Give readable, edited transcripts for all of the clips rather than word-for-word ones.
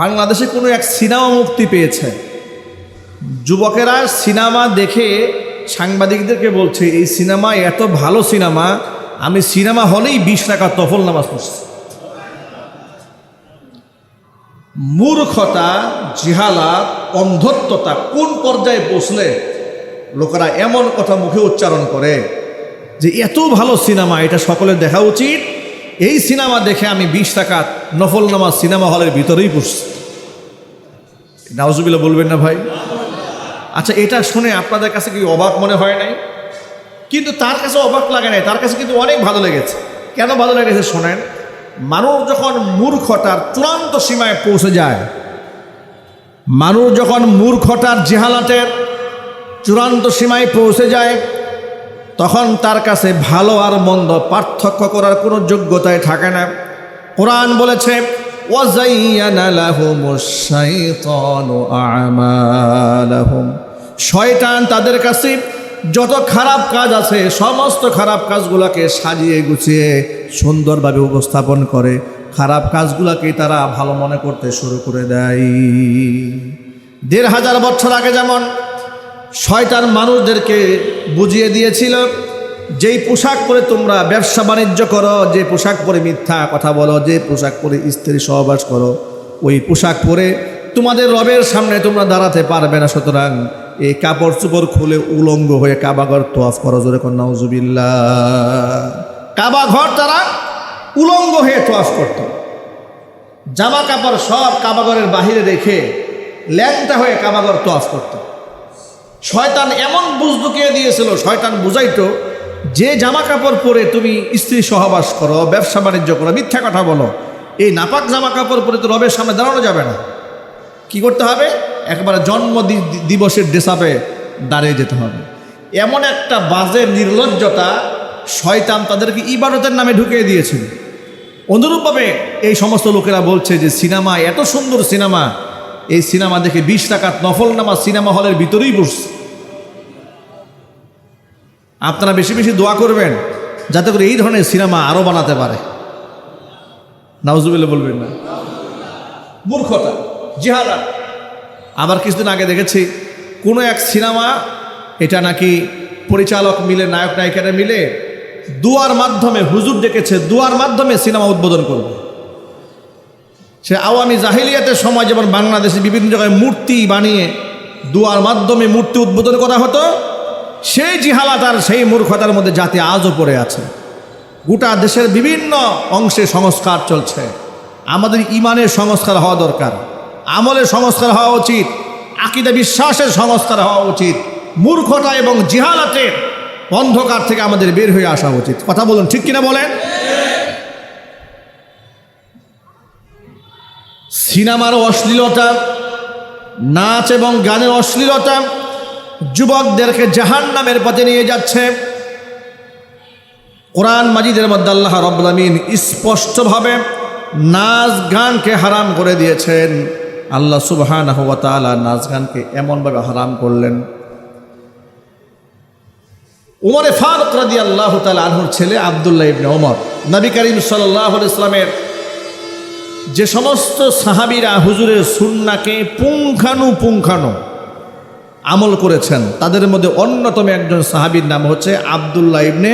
বাংলাদেশে কোনো এক সিনেমা মুক্তি পেয়েছে। যুবকেরা সিনেমা দেখে সাংবাদিকদেরকে বলছে, এই সিনেমা এত ভালো সিনেমা, আমি সিনেমা হলেই 20 টাকা নফল নামাজ পড়ছি। মূর্খতা, জিহালাত, অন্ধত্বতা কোন পর্যায়ে পৌঁছলে লোকেরা এমন কথা মুখে উচ্চারণ করে যে এত ভালো সিনেমা, এটা সকলের দেখা উচিত, এই সিনেমা দেখে আমি 20 টাকা নফল নামাজ সিনেমা হলের ভিতরেই পড়ছি। নাউজুবিল্লাহ বলবেন না ভাই? আচ্ছা, এটা শুনে আপনাদের কাছে কি অবাক মনে হয় নাই? কিন্তু তার কাছে অবাক লাগে নাই, তার কাছে কিন্তু অনেক ভালো লেগেছে। কেন ভালো লেগেছে শোনেন। মানুষ যখন মূর্খতার চূড়ান্ত সীমায় পৌঁছে যায়, মানুষ যখন মূর্খতার জিহালাতের চূড়ান্ত সীমায় পৌঁছে যায়, তখন তার কাছে ভালো আর মন্দ পার্থক্য করার কোনো যোগ্যতাই থাকে না। কোরআন বলেছে, ওয়াযায়্যানা লাহুমুশ শাইতানু আ'মালাহুম, শয়তান তাদের কাছে যত খারাপ কাজ আছে সমস্ত খারাপ কাজগুলোকে সাজিয়ে গুছিয়ে সুন্দরভাবে উপস্থাপন করে, খারাপ কাজগুলোকে তারা ভালো মনে করতে শুরু করে দেয়। 1500 বছর আগে যেমন শয়তান মানুষদেরকে বুঝিয়ে দিয়েছিল, যেই পোশাক পরে তোমরা ব্যবসা বাণিজ্য করো, যে পোশাক পরে মিথ্যা কথা বলো, যে পোশাক পরে স্ত্রী সহবাস করো, ওই পোশাক পরে তোমাদের রবের সামনে তোমরা দাঁড়াতে পারবে না। সুতরাং এই কাপড় চোপড় খুলে উলঙ্গ হয়ে কাবাঘর তোয়াফ করো। জোরে কর নাউজুবিল্লাহ। কাবাঘর তারা উলঙ্গ হয়ে তোয়াফ করত, জামা কাপড় সব কাবাঘরের বাহিরে রেখে ল্যাংটা হয়ে কাবাঘর তোয়াফ করত। শয়তান এমন বুঝ ঢুকিয়ে দিয়েছিল, শয়তান বুঝাইতো যে জামা কাপড় পরে তুমি স্ত্রী সহবাস করো, ব্যবসা বাণিজ্য করো, মিথ্যা কথা বলো, এই নাপাক জামা কাপড় পরে তো রবের সামনে দাঁড়ানো যাবে না। কি করতে হবে? একবারে জন্ম দিবসের ড্রেসআপে দাঁড়িয়ে যেতে হবে। এমন একটা বাজে নির্লজ্জতা শয়তান তাদেরকে ইবাদতের নামে ঢুকিয়ে দিয়েছিল। অনুরূপভাবে এই সমস্ত লোকেরা বলছে যে সিনেমা এত সুন্দর সিনেমা, এই সিনেমা দেখে 20 টাকা নফল নামাজ সিনেমা হলের ভিতরেই পড়ছে। আপনারা বেশি বেশি দোয়া করবেন যাতে করে এই ধরনের সিনেমা আরো বানাতে পারে। নাউজুবিল্লাহ বলবেন না? মূর্খতা, জিহালাত। আবার কিছুদিন আগে দেখেছি কোনো এক সিনেমা, এটা নাকি পরিচালক মিলে, নায়ক নায়িকারা মিলে দুয়ার মাধ্যমে, হুজুর ডেকেছে দুয়ার মাধ্যমে সিনেমা উদ্বোধন করবে। সে আওয়ামী জাহিলিয়াতের সময় যেমন বাংলাদেশে বিভিন্ন জায়গায় মূর্তি বানিয়ে দুয়ার মাধ্যমে মূর্তি উদ্বোধন করা হতো, সেই জিহালাত আর সেই মূর্খতার মধ্যে জাতি আজও পড়ে আছে। গোটা দেশের বিভিন্ন অংশে সংস্কার চলছে। আমাদের ইমানের সংস্কার হওয়া দরকার, আমলের সংস্কার হওয়া উচিত, আকীদা বিশ্বাসের সংস্কার হওয়া উচিত। মূর্খতা এবং জিহালাতের অন্ধকার থেকে আমাদের বের হয়ে আসা উচিত। কথা বলুন, ঠিক কিনা বলেন? সিনেমার অশ্লীলতা, নাচ এবং গানের অশ্লীলতা যুবকদেরকে জাহান্নামের পথে নিয়ে যাচ্ছে। কোরআন মাজিদের মধ্যে আল্লাহ রাব্বুল আমিন স্পষ্টভাবে নাচ গানকে হারাম করে দিয়েছেন। আল্লাহ সুবহানাহু ওয়া তাআলা নাচ গানকে এমনভাবে হারাম করলেন, উমরে ফারুক রাদিয়াল্লাহু তাআলা আনহুর ছেলে আব্দুল্লাহ ইবনে ওমর, নবী করিম সাল্লাল্লাহু আলাইহি ওয়াসাল্লামের যে সমস্ত সাহাবীরা হুজুরের সুন্নাহকে পুঙ্খানু আমল করেছেন, তাদের মধ্যে অন্যতম একজন সাহাবীর নাম হচ্ছে আব্দুল্লাহ ইবনে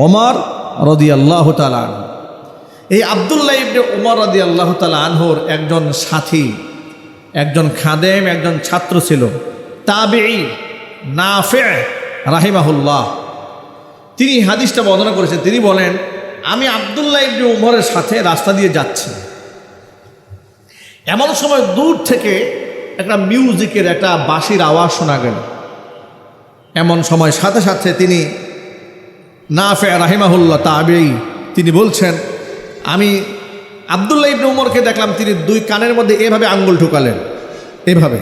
ওমর রাদিয়াল্লাহু তাআলা আনহু। এই আব্দুল্লাহ ইবনে ওমর রাদিয়াল্লাহু তাআলা আনহুর একজন সাথী, একজন খাদেম, একজন ছাত্র ছিল তাবিঈ নাফি' রাহিমাহুল্লাহ। তিনি হাদিসটা বর্ণনা করেছেন। তিনি বলেন, আমি আব্দুল্লাহ ইবনে ওমরের সাথে রাস্তা দিয়ে যাচ্ছি, এমন সময় দূর থেকে একটা মিউজিকের, একটা বাঁশির আওয়াজ শোনা গেল। এমন সময় সাথে সাথে তিনি নাফি' রাহিমাহুল্লাহ তাবিঈ, তিনি বলছেন, আমি আব্দুল্লাহ ইবনে ওমরকে দেখলাম তিনি দুই কানের মধ্যে এভাবে আঙ্গুল ঢুকালেন, এভাবে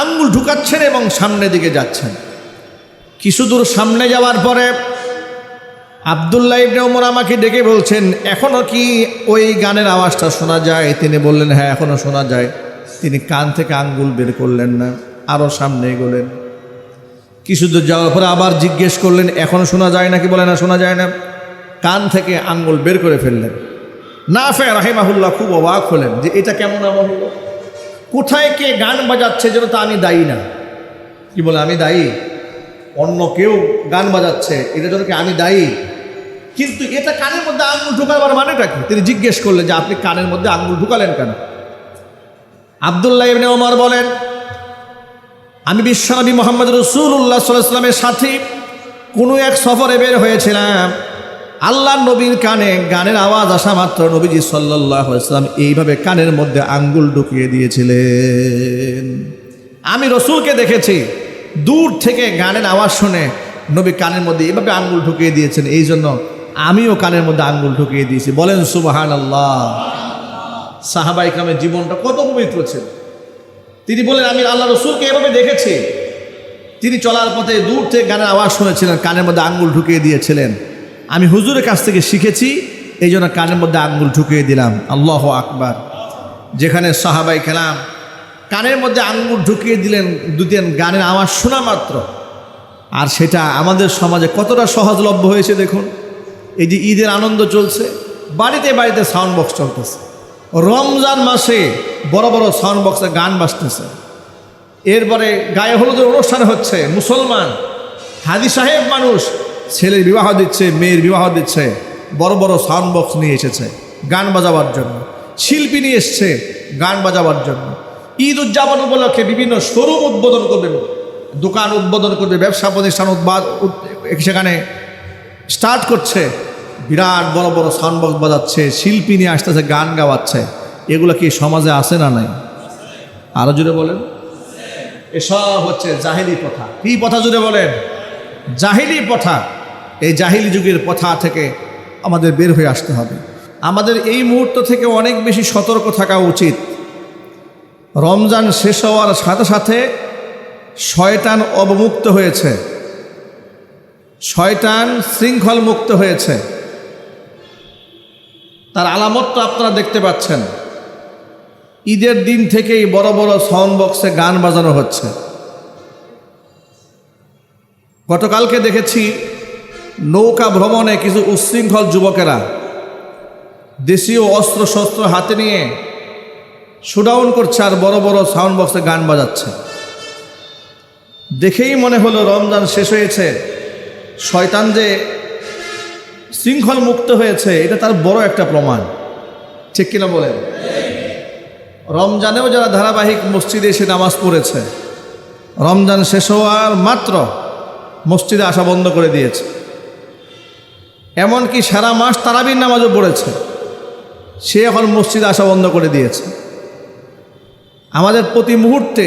আঙ্গুল ঢুকাচ্ছেন এবং সামনের দিকে যাচ্ছেন। কিছু দূর সামনে যাওয়ার পরে আব্দুল্লাহ ইবনে ওমর আমাকে ডেকে বলছেন, এখনো কি ওই গানের আওয়াজটা শোনা যায়? তিনি বললেন, হ্যাঁ এখনো শোনা যায়। তিনি কান থেকে আঙ্গুল বের করলেন না, আরো সামনে এগোলেন। কিছু দূর যাওয়ার পরে আবার জিজ্ঞেস করলেন, এখনো শোনা যায় নাকি? বলে না, শোনা যায় না। কান থেকে আঙ্গুল বের করে ফেললেন। নাফে রাহিমাহুল্লাহ খুব অবাক হলেন যে এটা কেমন আমল হলো, কোথায় কে গান বাজাচ্ছে যেন তা আমি দায়ী না। কি বলে আমি দায়ী? অন্য কেউ গান বাজাচ্ছে এটা জন্য কি আমি দায়ী? কিন্তু এটা কানের মধ্যে আঙুল ঢুকাবার মানেটা কি? তিনি জিজ্ঞেস করলেন যে আপনি কানের মধ্যে আঙুল ঢুকালেন কেন? আব্দুল্লাহ ইবনে ওমর বলেন, আমি বিশ্বনবী মুহাম্মদ রাসূলুল্লাহ সাল্লাল্লাহু আলাইহি ওয়াসাল্লামের সাথে কোনো এক সফরে বের হয়েছিলাম। আল্লাহর নবীর কানে গানের আওয়াজ আসা মাত্র নবীজি সাল্লাল্লাহু আলাইহি ওয়াসাল্লাম এইভাবে কানের মধ্যে আঙ্গুল ঢুকিয়ে দিয়েছিলেন। আমি রসূলকে দেখেছি দূর থেকে গানের আওয়াজ শুনে নবী কানের মধ্যে এইভাবে আঙ্গুল ঢুকিয়ে দিয়েছেন, এই জন্য আমিও কানের মধ্যে আঙ্গুল ঢুকিয়ে দিয়েছি। বলেন সুবহানাল্লাহ। সাহাবা ইকরামের জীবনটা কত পবিত্র ছিল। তিনি বলেন আমি আল্লাহ রসূলকে এভাবে দেখেছি, তিনি চলার পথে দূর থেকে গানের আওয়াজ শুনেছিলেন, কানের মধ্যে আঙ্গুল ঢুকিয়ে দিয়েছিলেন। আমি হুজুরের কাছ থেকে শিখেছি, এই জন্য কানের মধ্যে আঙ্গুল ঢুকিয়ে দিলাম। আল্লাহু আকবার। যেখানে সাহাবাই কেরাম কানের মধ্যে আঙ্গুল ঢুকিয়ে দিলেন গানের আওয়াজ শোনা মাত্র, আর সেটা আমাদের সমাজে কতটা সহজলভ্য হয়েছে দেখুন। এই যে ঈদের আনন্দ চলছে, বাড়িতে বাড়িতে সাউন্ড বক্স চলতেছে। রমজান মাসে বড় বড় সাউন্ড বক্সে গান বাজতেছে। এরপরে গায়ে হলুদের অনুষ্ঠান হচ্ছে, মুসলমান হাজি সাহেব মানুষ ছেলের বিবাহ দিচ্ছে, মেয়ের বিবাহ দিচ্ছে, বড় বড় সাউন্ড বক্স নিয়ে এসেছে গান বাজাবার জন্য। শিল্পী নিয়ে এসছে গান বাজাবার জন্য। ঈদ উদযাপন উপলক্ষে বিভিন্ন শোরুম উদ্বোধন করবে, দোকান উদ্বোধন করবে, ব্যবসা প্রতিষ্ঠান সেখানে স্টার্ট করছে, বিরাট বড় বড় সাউন্ড বক্স বাজাচ্ছে, শিল্পী নিয়ে আসতেছে, গান গাওয়াচ্ছে। এগুলো কি সমাজে আসে না নাই? আরো জুড়ে বলেন। এসব হচ্ছে জাহিলি প্রথা। কি প্রথা জুড়ে বলেন? জাহিলি প্রথা। এই জাহিলি যুগের প্রথা থেকে আমাদের বের হয়ে আসতে হবে। আমাদের এই মুহূর্ত থেকে অনেক বেশি সতর্ক থাকা উচিত। রমজান শেষ হওয়ার সাথে সাথে শয়তান অবমুক্ত হয়েছে, শয়তান শৃঙ্খল মুক্ত হয়েছে। তার আলামত তো আপনারা দেখতে পাচ্ছেন। ঈদের দিন থেকেই বড় বড় সাউন্ড বক্সে গান বাজানো হচ্ছে। গতকালকে দেখেছি নৌকা ভ্রমণে কিছু উচ্ছৃঙ্খল যুবকেরা দেশীয় অস্ত্র শস্ত্র হাতে নিয়ে শোডাউন করছে আর বড় বড় সাউন্ড বক্সে গান বাজাচ্ছে। দেখেই মনে হলো রমজান শেষ হয়েছে, শয়তান যে শৃঙ্খল মুক্ত হয়েছে এটা তার বড় একটা প্রমাণ। ঠিক কিনা বলেন? রমজানেও যারা ধারাবাহিক মসজিদে এসে নামাজ পড়েছে, রমজান শেষ হওয়ার মাত্র মসজিদে আসা বন্ধ করে দিয়েছে। এমনকি সারা মাস তারাবির নামাজও পড়েছে, সে এখন মসজিদে আসা বন্ধ করে দিয়েছে। আমাদের প্রতি মুহূর্তে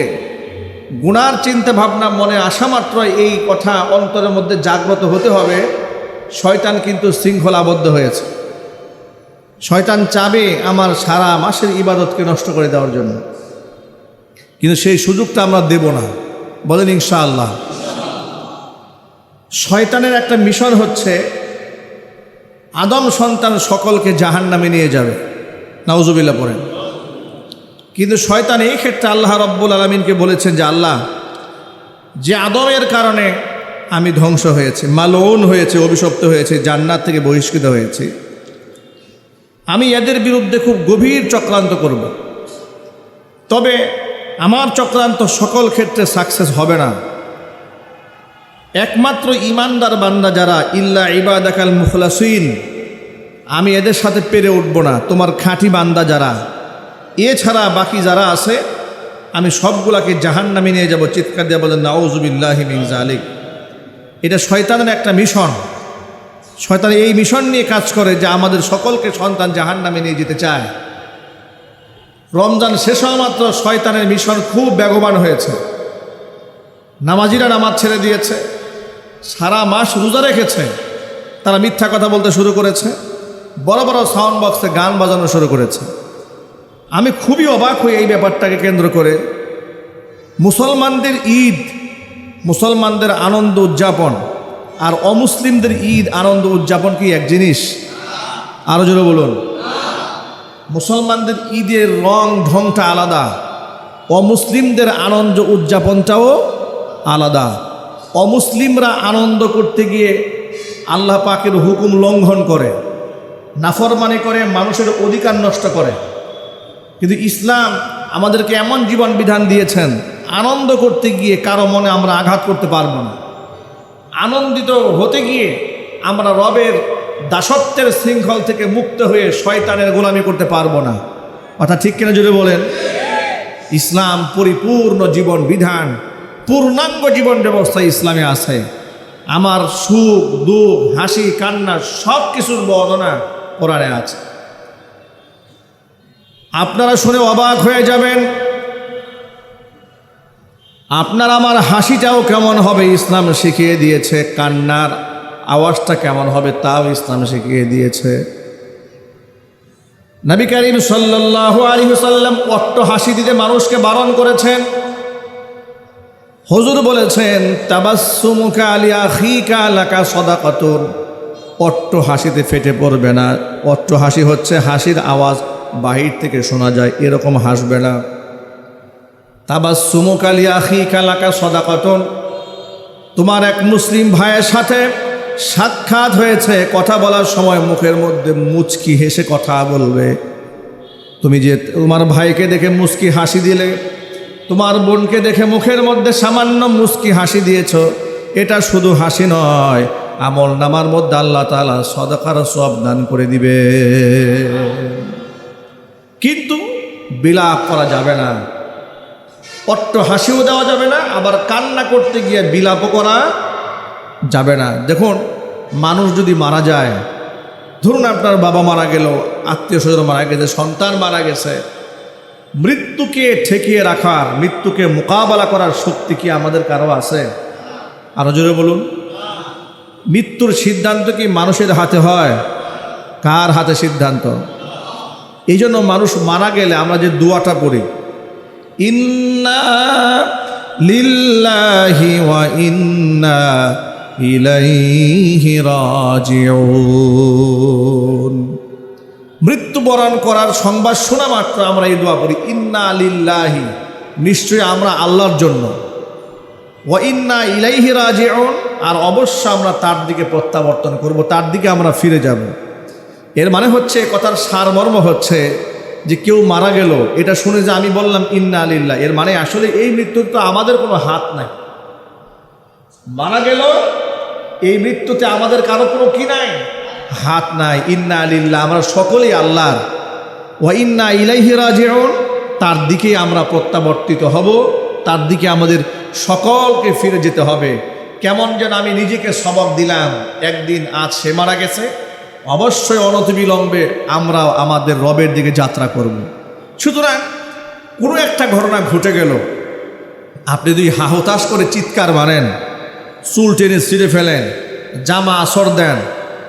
গুনার চিন্তা ভাবনা মনে আসা মাত্র এই কথা অন্তরের মধ্যে জাগ্রত হতে হবে, শয়তান কিন্তু শৃঙ্খলা আবদ্ধ হয়েছে। শয়তান চাবে আমার সারা মাসের ইবাদতকে নষ্ট করে দেওয়ার জন্য, কিন্তু সেই সুযোগটা আমরা দেব না। বলেন ইনশাআল্লাহ। শয়তানের একটা মিশন হচ্ছে আদম সন্তান সকলকে জাহান্নামে নিয়ে যাবে, নাউজুবিল্লাহ পড়েন। কিন্তু শয়তান এই ক্ষেত্রে আল্লাহ রব্বুল আলামিনকে বলেছেন যে আল্লাহ, যে আদমের কারণে আমি ধ্বংস হয়েছে, মালউন হয়েছে, অভিশপ্ত হয়েছে, জান্নাত থেকে বহিষ্কৃত হয়েছে, আমি এদের বিরুদ্ধে খুব গভীর চক্রান্ত করব। তবে আমার চক্রান্ত সকল ক্ষেত্রে সাকসেস হবে না। একমাত্র ইমানদার বান্দা যারা, ইল্লা ইবাদাকাল মুখলাসিন, আমি এদের সাথে পেরে উঠব না। তোমার খাঁটি বান্দা যারা, এছাড়া বাকি যারা আছে আমি সবগুলাকে জাহান্নামে নিয়ে যাব। চিৎকার দিয়ে বলেন নাউজুবিল্লাহি মিন যালিক। এটা শয়তানের একটা মিশন। শয়তান এই মিশন নিয়ে কাজ করে যে আমাদের সকলকে সন্তান জাহান্নামে নিয়ে যেতে চায়। রমজান শেষ হওয়া মাত্র শয়তানের মিশন খুব বেগবান হয়েছে। নামাজিরা নামাজ ছেড়ে দিয়েছে, সারা মাস রোজা রেখেছে, তারা মিথ্যা কথা বলতে শুরু করেছে, বড় বড় সাউন্ড বক্সে গান বাজানো শুরু করেছে। আমি খুবই অবাক হই এই ব্যাপারটাকে কেন্দ্র করে। মুসলমানদের ঈদ, মুসলমানদের আনন্দ উদযাপন আর অমুসলিমদের ঈদ আনন্দ উদযাপন কি এক জিনিস? আরো জোরে বলুন। মুসলমানদের ঈদের রং ঢংটা আলাদা, অমুসলিমদের আনন্দ উদযাপনটাও আলাদা। অমুসলিমরা আনন্দ করতে গিয়ে আল্লাহ পাকের হুকুম লঙ্ঘন করে, নাফরমানি করে, মানুষের অধিকার নষ্ট করে। কিন্তু ইসলাম আমাদেরকে এমন জীবন বিধান দিয়েছেন, আনন্দ করতে গিয়ে কারো মনে আমরা আঘাত করতে পারবো না। আনন্দিত হতে গিয়ে আমরা রবের দাসত্বের শৃঙ্খল থেকে মুক্ত হয়ে শয়তানের গোলামি করতে পারবো না। কথা ঠিক কিনা যদি বলেন? ইসলাম পরিপূর্ণ জীবন বিধান, পূর্ণাঙ্গ জীবন ব্যবস্থা ইসলামে আছে। আমার সুখ দুঃখ হাসি কান্না সব কিছুর বর্ণনা কোরআনে আছে। আপনারা শুনে অবাক হয়ে যাবেন, আপনার আমার হাসিটাও কেমন হবে ইসলাম শিখিয়ে দিয়েছে, কান্নার আওয়াজটা কেমন হবে তাও ইসলাম শিখিয়ে দিয়েছে। নবী করিম সাল্লাল্লাহু আলাইহি ওয়াসাল্লাম অট্ট হাসি দিতে মানুষকে বারণ করেছেন। হুজুর বলেছেন, তাবাসসুমুকা আলি আখিকা লাকা সাদাকাতুন। অট্ট হাসিতে ফেটে পড়বে না। অট্ট হাসি হচ্ছে হাসির আওয়াজ বাহির থেকে শোনা যায়, এরকম হাসবে না। তাবাসসুমুকা আলি আখিকা লাকা সাদাকাতুন। তোমার এক মুসলিম ভাইয়ের সাথে সাক্ষাৎ হয়েছে, কথা বলার সময় মুখের মধ্যে মুচকি হেসে কথা বলবে। তুমি যে তোমার ভাইকে দেখে মুচকি হাসি দিলে, তোমার বোনকে দেখে মুখের মধ্যে সামান্য মুচকি হাসি দিয়েছ, এটা শুধু হাসি নয়, আমল নামার মধ্যে আল্লাহ তাআলা সদকার সওয়াব দান করে দিবে। কিন্তু বিলাপ করা যাবে না, অট্ট হাসিও দেওয়া যাবে না, আবার কান্না করতে গিয়ে বিলাপও করা যাবে না। দেখুন, মানুষ যদি মারা যায়, ধরুন আপনার বাবা মারা গেল, আত্মীয় স্বজন মারা গেছে, সন্তান মারা গেছে, মৃত্যুকে ঠেকিয়ে রাখার, মৃত্যুকে মোকাবেলা করার শক্তি কি আমাদের কারো আছে? আরো জোরে বলুন। মৃত্যুর সিদ্ধান্ত কি মানুষের হাতে হয়? কার হাতে সিদ্ধান্ত? এই জন্য মানুষ মারা গেলে আমরা যে দোয়াটা পড়ি, ইন্না লিল্লাহি ওয়া ইন্না ইলাইহি রাজিউন। মৃত্যুবরণ করার সংবাদ শোনা মাত্র আমরা এই দোয়া পড়ি, ইন্না লিল্লাহি, নিশ্চয়ই আমরা আল্লাহর জন্য, ওয়া ইন্না ইলাইহি রাজিউন, আর অবশ্য আমরা তার দিকে প্রত্যাবর্তন করব, তার দিকে আমরা ফিরে যাব। এর মানে হচ্ছে, কথার সারমর্ম হচ্ছে যে কেউ মারা গেল, এটা শুনে যে আমি বললাম ইন্না লিল্লাহ, এর মানে আসলে এই মৃত্যুর তো আমাদের কোনো হাত নাই। মারা গেল, এই মৃত্যুতে আমাদের কারো কোনো কি নাই, হাত নাই। ইন্না লিল্লাহ, আমরা সকলেই আল্লাহর। ওয়া ইন্না ইলাইহি রাজিউন, তার দিকে আমরা প্রত্যাবর্তিত হব, তার দিকে আমাদের সকলকে ফিরে যেতে হবে। কেমন যেন আমি নিজেকে সবক দিলাম, একদিন আজ সে মারা গেছে, অবশ্যই অনতিবিলম্বে আমরা আমাদের রবের দিকে যাত্রা করব। সুতরাং কোনো একটা ঘটনা ঘটে গেল, আপনি যদি হাহুতাশ করে চিৎকার মারেন, চুল টেনে ছিঁড়ে ফেলেন, জামা আসর দেন,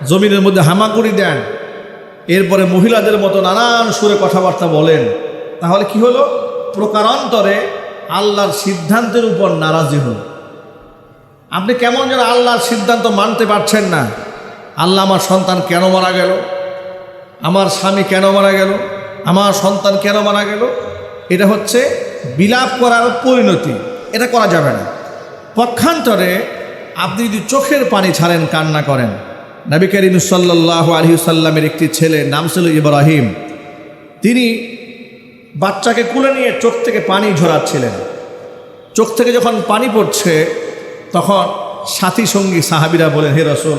জমিনের মধ্যে হামাগুড়ি দেন, এরপরে মহিলাদের মতো নানান সুরে কথাবার্তা বলেন, তাহলে কি হলো? প্রকারান্তরে আল্লাহর সিদ্ধান্তের উপর নারাজি হল। আপনি কেমন যেন আল্লাহর সিদ্ধান্ত মানতে পারছেন না। আল্লাহ, আমার সন্তান কেন মারা গেল, আমার স্বামী কেন মারা গেল, আমার সন্তান কেন মারা গেল, এটা হচ্ছে বিলাপ করার পরিণতি। এটা করা যাবে না। পক্ষান্তরে আপনি যদি চোখের পানি ছাড়েন, কান্না করেন। নবী করিম সাল্লাল্লাহু আলাইহি ওয়াসাল্লামের একটি ছেলে, নাম ছিল ইব্রাহিম, তিনি বাচ্চাকে কুলে নিয়ে চোখ থেকে পানি ঝরাচ্ছিলেন। চোখ থেকে যখন পানি পড়ছে, তখন সাথী সঙ্গী সাহাবীরা বলেন, হে রাসূল,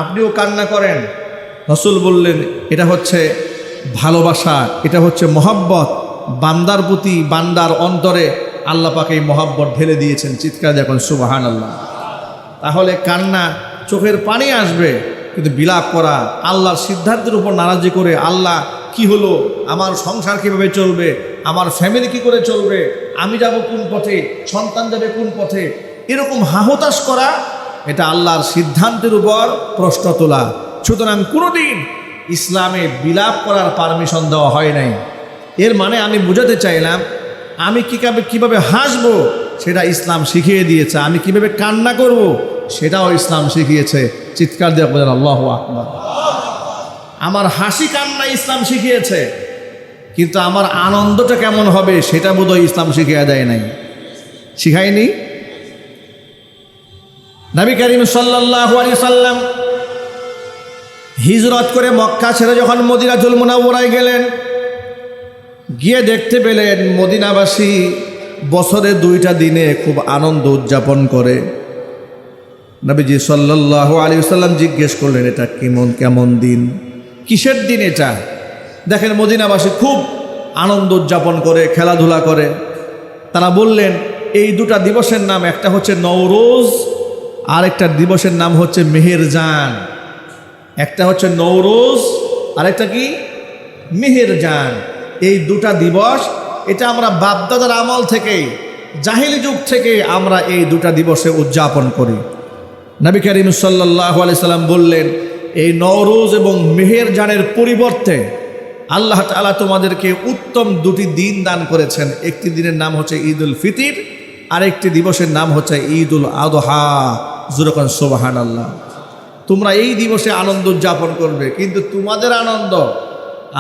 আপনিও কান্না করেন? রাসূল বললেন, এটা হচ্ছে ভালোবাসা, এটা হচ্ছে মহব্বত। বান্দার প্রতি, বান্দার অন্তরে আল্লাহ পাক এই মহব্বত ঢেলে দিয়েছেন। চিৎকার দেখুন সুবহানাল্লাহ। তাহলে কান্না, চোখের পানি আসবে, কিন্তু বিলাপ করা, আল্লাহর সিদ্ধান্তের উপর নারাজি করে, আল্লাহ কি হলো, আমার সংসার কীভাবে চলবে, আমার ফ্যামিলি কি করে চলবে, আমি যাব কোন পথে, সন্তান যাবে কোন পথে, এরকম হাহুতাশ করা, এটা আল্লাহর সিদ্ধান্তের উপর প্রশ্ন তোলা। সুতরাং কোনোদিন ইসলামে বিলাপ করার পারমিশন দেওয়া হয় নাই। এর মানে আমি বুঝাতে চাইলাম, আমি কিভাবে হাসবো সেটা ইসলাম শিখিয়ে দিয়েছে, আমি কিভাবে কান্না করব সেটাও ইসলাম শিখিয়েছে। চিৎকার দিয়ে বলেন আল্লাহু আকবার। আমার হাসি কান্না ইসলাম শিখিয়েছে, কিন্তু আমার আনন্দটা কেমন হবে সেটা বোধহয় ইসলাম শিখিয়ে দেয় নাই, শিখায়নি। নবী করিম সাল্লাল্লাহু আলাইহি সাল্লাম হিজরত করে মক্কা ছেড়ে যখন মদিনাতুল মুনাওয়ারায় গেলেন, গিয়ে দেখতে পেলেন মদিনাবাসী বছরে 2টা দিনে খুব আনন্দ উদযাপন করে। নবীজি সাল্লাল্লাহু আলাইহি ওয়াসাল্লাম জিজ্ঞেস করলেন, এটা কেমন দিন, কিসের দিন এটা? দেখেন মদিনাবাসী খুব আনন্দ উদযাপন করে, খেলাধুলা করে। তারা বললেন, এই 2টা দিবসের নাম, একটা হচ্ছে নওরোজ, আর একটা দিবসের নাম হচ্ছে মেহেরজান। একটা হচ্ছে নওরোজ, আরেকটা কি মেহেরজান। এই 2টা দিবস, এটা আমরা বাপদাদার আমল থেকে, জাহিলি যুগ থেকে আমরা এই 2টা দিবসে উদযাপন করি। নবী করিম সাল্লাল্লাহু আলাইহি সাল্লাম বললেন, এই নওরোজ এবং মেহেরজানের পরিবর্তে আল্লাহ তাআলা তোমাদেরকে উত্তম 2টি দিন দান করেছেন। একটি দিনের নাম হচ্ছে ঈদুল ফিতর, আর একটি দিবসের নাম হচ্ছে ঈদুল আদহা। যুরকান সুবহানাল্লাহ। তোমরা এই দিবসে আনন্দ উদযাপন করবে, কিন্তু তোমাদের আনন্দ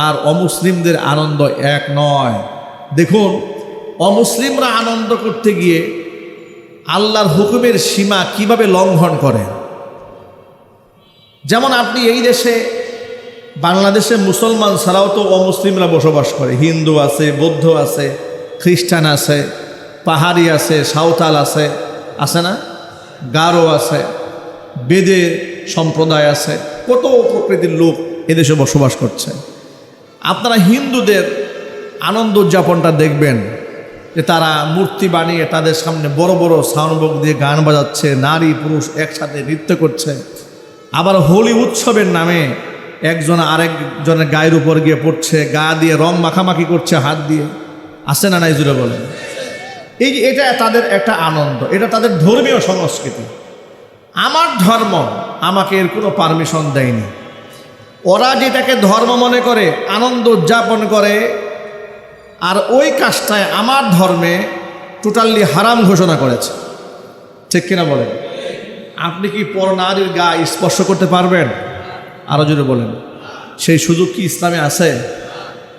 আর অমুসলিমদের আনন্দ এক নয়। দেখুন, অমুসলিমরা আনন্দ করতে গিয়ে আল্লাহর হুকুমের সীমা কিভাবে লঙ্ঘন করে। যেমন আপনি এই দেশে, বাংলাদেশে মুসলমান ছাড়াও তো অমুসলিমরা বসবাস করে। হিন্দু আছে, বৌদ্ধ আছে, খ্রিস্টান আছে, পাহাড়ি আছে, সাঁওতাল আছে, আছে না, গারো আছে, বেদে সম্প্রদায় আছে, কত প্রকৃতির লোক এদেশে বসবাস করছে। আপনারা হিন্দুদের আনন্দ উদযাপনটা দেখবেন যে তারা মূর্তি বানিয়ে তাদের সামনে বড় বড় সাউন্ড বক্স দিয়ে গান বাজাচ্ছে, নারী পুরুষ একসাথে নৃত্য করছে। আবার হোলি উৎসবের নামে একজন আরেকজনের গায়ের উপর গিয়ে পড়ছে, গা দিয়ে রং মাখামাখি করছে হাত দিয়ে। আসে না নাই জুড়ে বলেন? এই যে এটা তাদের একটা আনন্দ, এটা তাদের ধর্মীয় সংস্কৃতি। আমার ধর্ম আমাকে এর কোনো পারমিশন দেয়নি। ওরা যেটাকে ধর্ম মনে করে আনন্দ উদযাপন করে, আর ওই কাজটায় আমার ধর্মে টোটালি হারাম ঘোষণা করেছে। ঠিক কিনা বলেন? আপনি কি পরনারীর গা স্পর্শ করতে পারবেন? আরো জোরে বলেন। সেই সুযোগ কি ইসলামে আছে?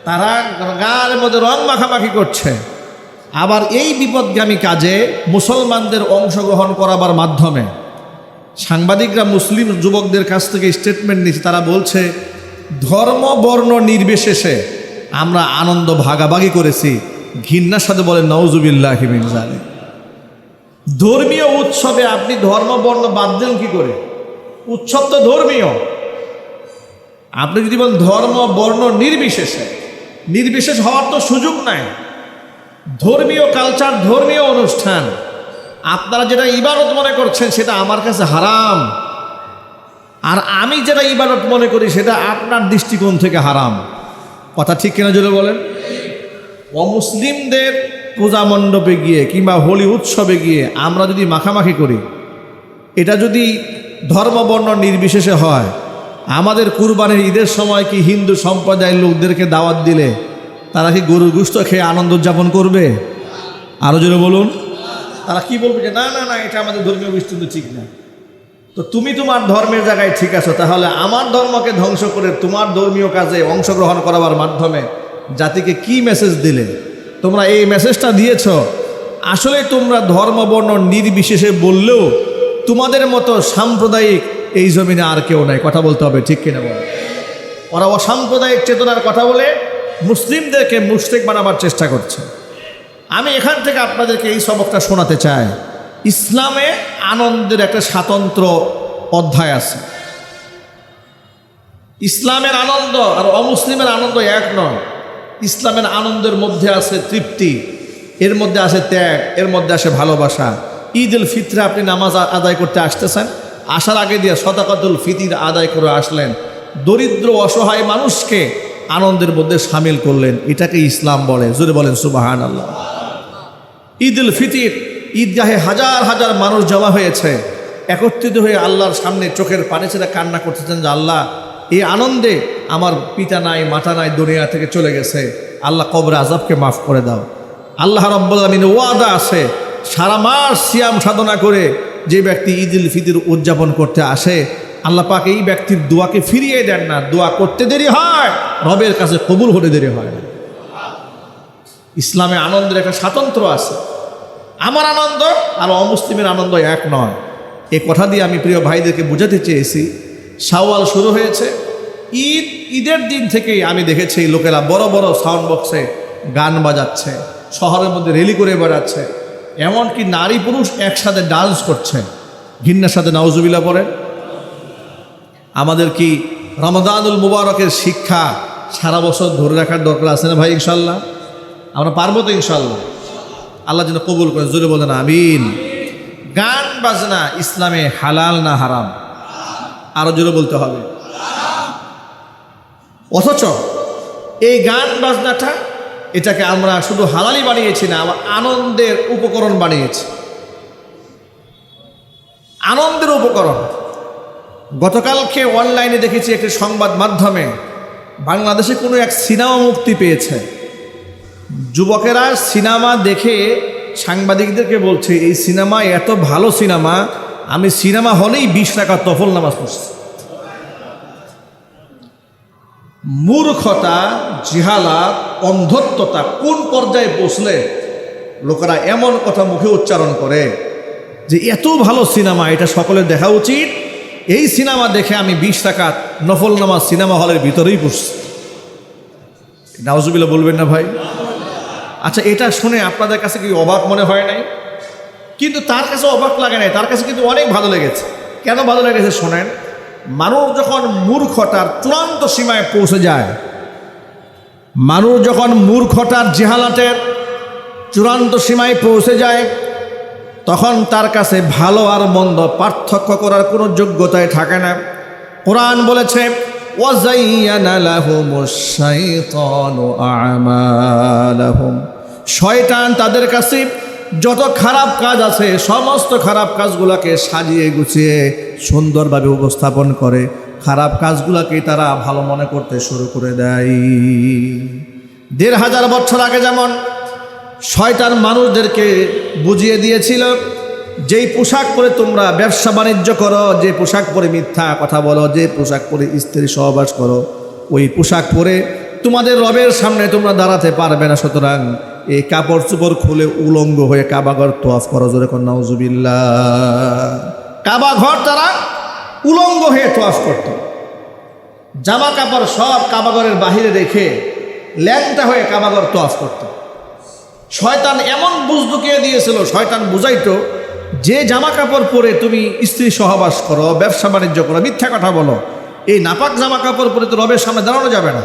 তারা গার মধ্যে রং মাখামাখি করছে। আবার এই বিপদগামী কাজে মুসলমানদের অংশগ্রহণ করাবার মাধ্যমে সাংবাদিকরা মুসলিম যুবকদের কাছ থেকে স্টেটমেন্ট নিচ্ছে। তারা বলছে, ধর্ম বর্ণ নির্বিশেষে আমরা আনন্দ ভাগাভাগি করেছি। ঘৃণার সাথে বলেন নাউজুবিল্লাহি মিন যালিক। ধর্মীয় উৎসবে আপনি ধর্ম বর্ণ বাদ দেন কি করে? উৎসব তো ধর্মীয়। আপনি যদি বলেন ধর্ম বর্ণ নির্বিশেষে, নির্বিশেষ হওয়ার তো সুযোগ নাই। ধর্মীয় কালচার, ধর্মীয় অনুষ্ঠান, আপনারা যেটা ইবাদত মনে করছেন সেটা আমার কাছে হারাম, আর আমি যেটা ইবাদত মনে করি সেটা আপনার দৃষ্টিকোণ থেকে হারাম। কথা ঠিক কিনা জোরে বলেন? অমুসলিমদের পূজা মণ্ডপে গিয়ে কিংবা হোলি উৎসবে গিয়ে আমরা যদি মাখামাখি করি, এটা যদি ধর্ম বর্ণ নির্বিশেষে হয়, আমাদের কুরবানির ঈদের সময় কি হিন্দু সম্প্রদায়ের লোকদেরকে দাওয়াত দিলে তারা কি গরুর গোশত খেয়ে আনন্দ উদযাপন করবে? আরো জোরে বলুন। তারা কি বলবে যে না না না, এটা আমাদের ধর্মীয় দৃষ্টিতে ঠিক না। তো তুমি তোমার ধর্মের জায়গায় ঠিক আছো, তাহলে আমার ধর্মকে ধ্বংস করে তোমার ধর্মীয় কাজে অংশগ্রহণ করার মাধ্যমে জাতিকে কি মেসেজ দিলে? তোমরা এই মেসেজটা দিয়েছ, আসলে তোমরা ধর্ম বর্ণ নির্বিশেষে বললেও তোমাদের মতো সাম্প্রদায়িক এই জমিনে আর কেউ নাই। কথা বলতে হবে, ঠিক কিনা বল? ওরা অসাম্প্রদায়িক চেতনার কথা বলে মুসলিমদেরকে মুশরিক বানাবার চেষ্টা করছে। আমি এখান থেকে আপনাদেরকে এই সবকটা শোনাতে চাই। ইসলামে আনন্দের একটা স্বাতন্ত্র অধ্যায় আছে। ইসলামের আনন্দ আর অমুসলিমের আনন্দ এক নয়। ইসলামের আনন্দের মধ্যে আছে তৃপ্তি, এর মধ্যে আছে ত্যাগ, এর মধ্যে আছে ভালোবাসা। ঈদ উল ফিতরে আপনি নামাজ আদায় করতে আসতেছেন, আসার আগে দিয়ে সদাকাতুল ফিতর আদায় করে আসলেন, দরিদ্র অসহায় মানুষকে আনন্দের মধ্যে সামিল করলেন। এটাকে ইসলাম বলে। জোরে বলেন সুবহানাল্লাহ। ঈদ উল ফিতর, ঈদগাহে হাজার হাজার মানুষ জমা হয়েছে, একত্রিত হয়ে আল্লাহর সামনে চোখের পানি ছেড়ে কান্না করতেছেন যে আল্লাহ, এই আনন্দে আমার পিতা নাই মাতা নাই, দুনিয়া থেকে চলে গেছে, আল্লাহ কবরে আযাবকে মাফ করে দাও। আল্লাহ রাব্বুল আলামিনের ওয়াদা আছে, সারা মাস সিয়াম সাধনা করে যে ব্যক্তি ঈদ উল ফিতর উদযাপন করতে আসে, আল্লাহ পাক এই ব্যক্তির দোয়াকে ফিরিয়ে দেন না। দোয়া করতে দেরি হয়, রবের কাছে কবুল হতে দেরি হয় না। ইসলামে আনন্দের একটা স্বাতন্ত্র্য আছে। আমার আনন্দ আর অমুসলিমের আনন্দ এক নয়। এ কথা দিয়ে আমি প্রিয় ভাইদেরকে বুঝাতে চেয়েছি, শাওয়াল শুরু হয়েছে, ঈদের দিন থেকেই আমি দেখেছি লোকেরা বড় বড় সাউন্ড বক্সে গান বাজাচ্ছে, শহরের মধ্যে রেলি করে বেড়াচ্ছে, এমনকি নারী পুরুষ একসাথে ডান্স করছে ঘিন্নার সাথে। নাউজুবিল্লাহ পড়ে। আমাদের কি রমাদানুল মুবারকের শিক্ষা সারা বছর ধরে রাখার দরকার আছে না ভাই? ইনশাল্লাহ আমরা পারবো তো ইনশাল্লাহ। আল্লাহ যেন কবুল করে, জোরে বলেন আমিন। গান বাজনা ইসলামে হালাল না হারাম? আরো জোরে বলতে হবে। অথচ এই গান বাজনাটা এটাকে আমরা শুধু হালালি বানিয়েছি না, আবার আনন্দের উপকরণ বানিয়েছি। আনন্দের উপকরণ। গতকালকে অনলাইনে দেখেছি একটি সংবাদ মাধ্যমে বাংলাদেশে কোনো এক সিনেমা মুক্তি পেয়েছে। যুবকেরা সিনেমা দেখে সাংবাদিকদেরকে বলছে, এই সিনেমা এত ভালো সিনেমা, আমি সিনেমা হলেই 20 টাকা তফল নামাজ পড়ছি। মূর্খতা, জিহালাত, অন্ধত্বতা কোন পর্যায়ে পৌঁছলে লোকেরা এমন কথা মুখে উচ্চারণ করে যে এত ভালো সিনেমা, এটা সকলের দেখা উচিত। এই সিনেমা দেখে আমি 20 টাকা নফল নামাজ সিনেমা হলের ভিতরেই পড়ছি। নাউজুবিল্লাহ বলবেন না ভাই? আচ্ছা, এটা শুনে আপনাদের কাছে কি অবাক মনে হয় নাই? কিন্তু তার কাছে অবাক লাগে নাই, তার কাছে কিন্তু অনেক ভালো লেগেছে। কেন ভালো লেগেছে শোনেন। মানুষ যখন মূর্খতার চূড়ান্ত সীমায় পৌঁছে যায়, মানুষ যখন মূর্খতার জেহালাতের চূড়ান্ত সীমায় পৌঁছে যায়, তখন তার কাছে ভালো আর মন্দ পার্থক্য করার কোনো যোগ্যতাই থাকে না। কোরআন বলেছে, ওয়াযায়্যানা লাহুমুশ শাইতানু আ'মালাহুম, শয়তান তাদের কাছে যত খারাপ কাজ আছে সমস্ত খারাপ কাজগুলোকে সাজিয়ে গুছিয়ে সুন্দরভাবে উপস্থাপন করে, খারাপ কাজগুলোকে তারা ভালো মনে করতে শুরু করে দেয়। ১৫০০ বছর আগে যেমন শয়তান মানুষদেরকে বুঝিয়ে দিয়েছিল, যেই পোশাক পরে তোমরা ব্যবসা বাণিজ্য করো, যে পোশাক পরে মিথ্যা কথা বলো, যে পোশাক পরে স্ত্রী সহবাস করো, ওই পোশাক পরে তোমাদের রবের সামনে তোমরা দাঁড়াতে পারবে না। সুতরাং এই কাপড় চোপড় খুলে উলঙ্গ হয়ে কাবাঘর তোয়াফ করো। জোরে কোন নাউজুবিল্লাহ। কাবাঘর তারা উলঙ্গ হয়ে তোয়াফ করত, জামা কাপড় সব কাবাঘরের বাহিরে রেখে ল্যাংটা হয়ে কাবাঘর তোয়াফ করত। শয়তান এমন বুঝ ঢুকিয়ে দিয়েছিল, শয়তান বুঝাইতো যে জামা কাপড় পরে তুমি স্ত্রী সহবাস করো, ব্যবসা বাণিজ্য করো, মিথ্যা কথা বলো, এই নাপাক জামা কাপড় পরে তো রবের সামনে দাঁড়ানো যাবে না।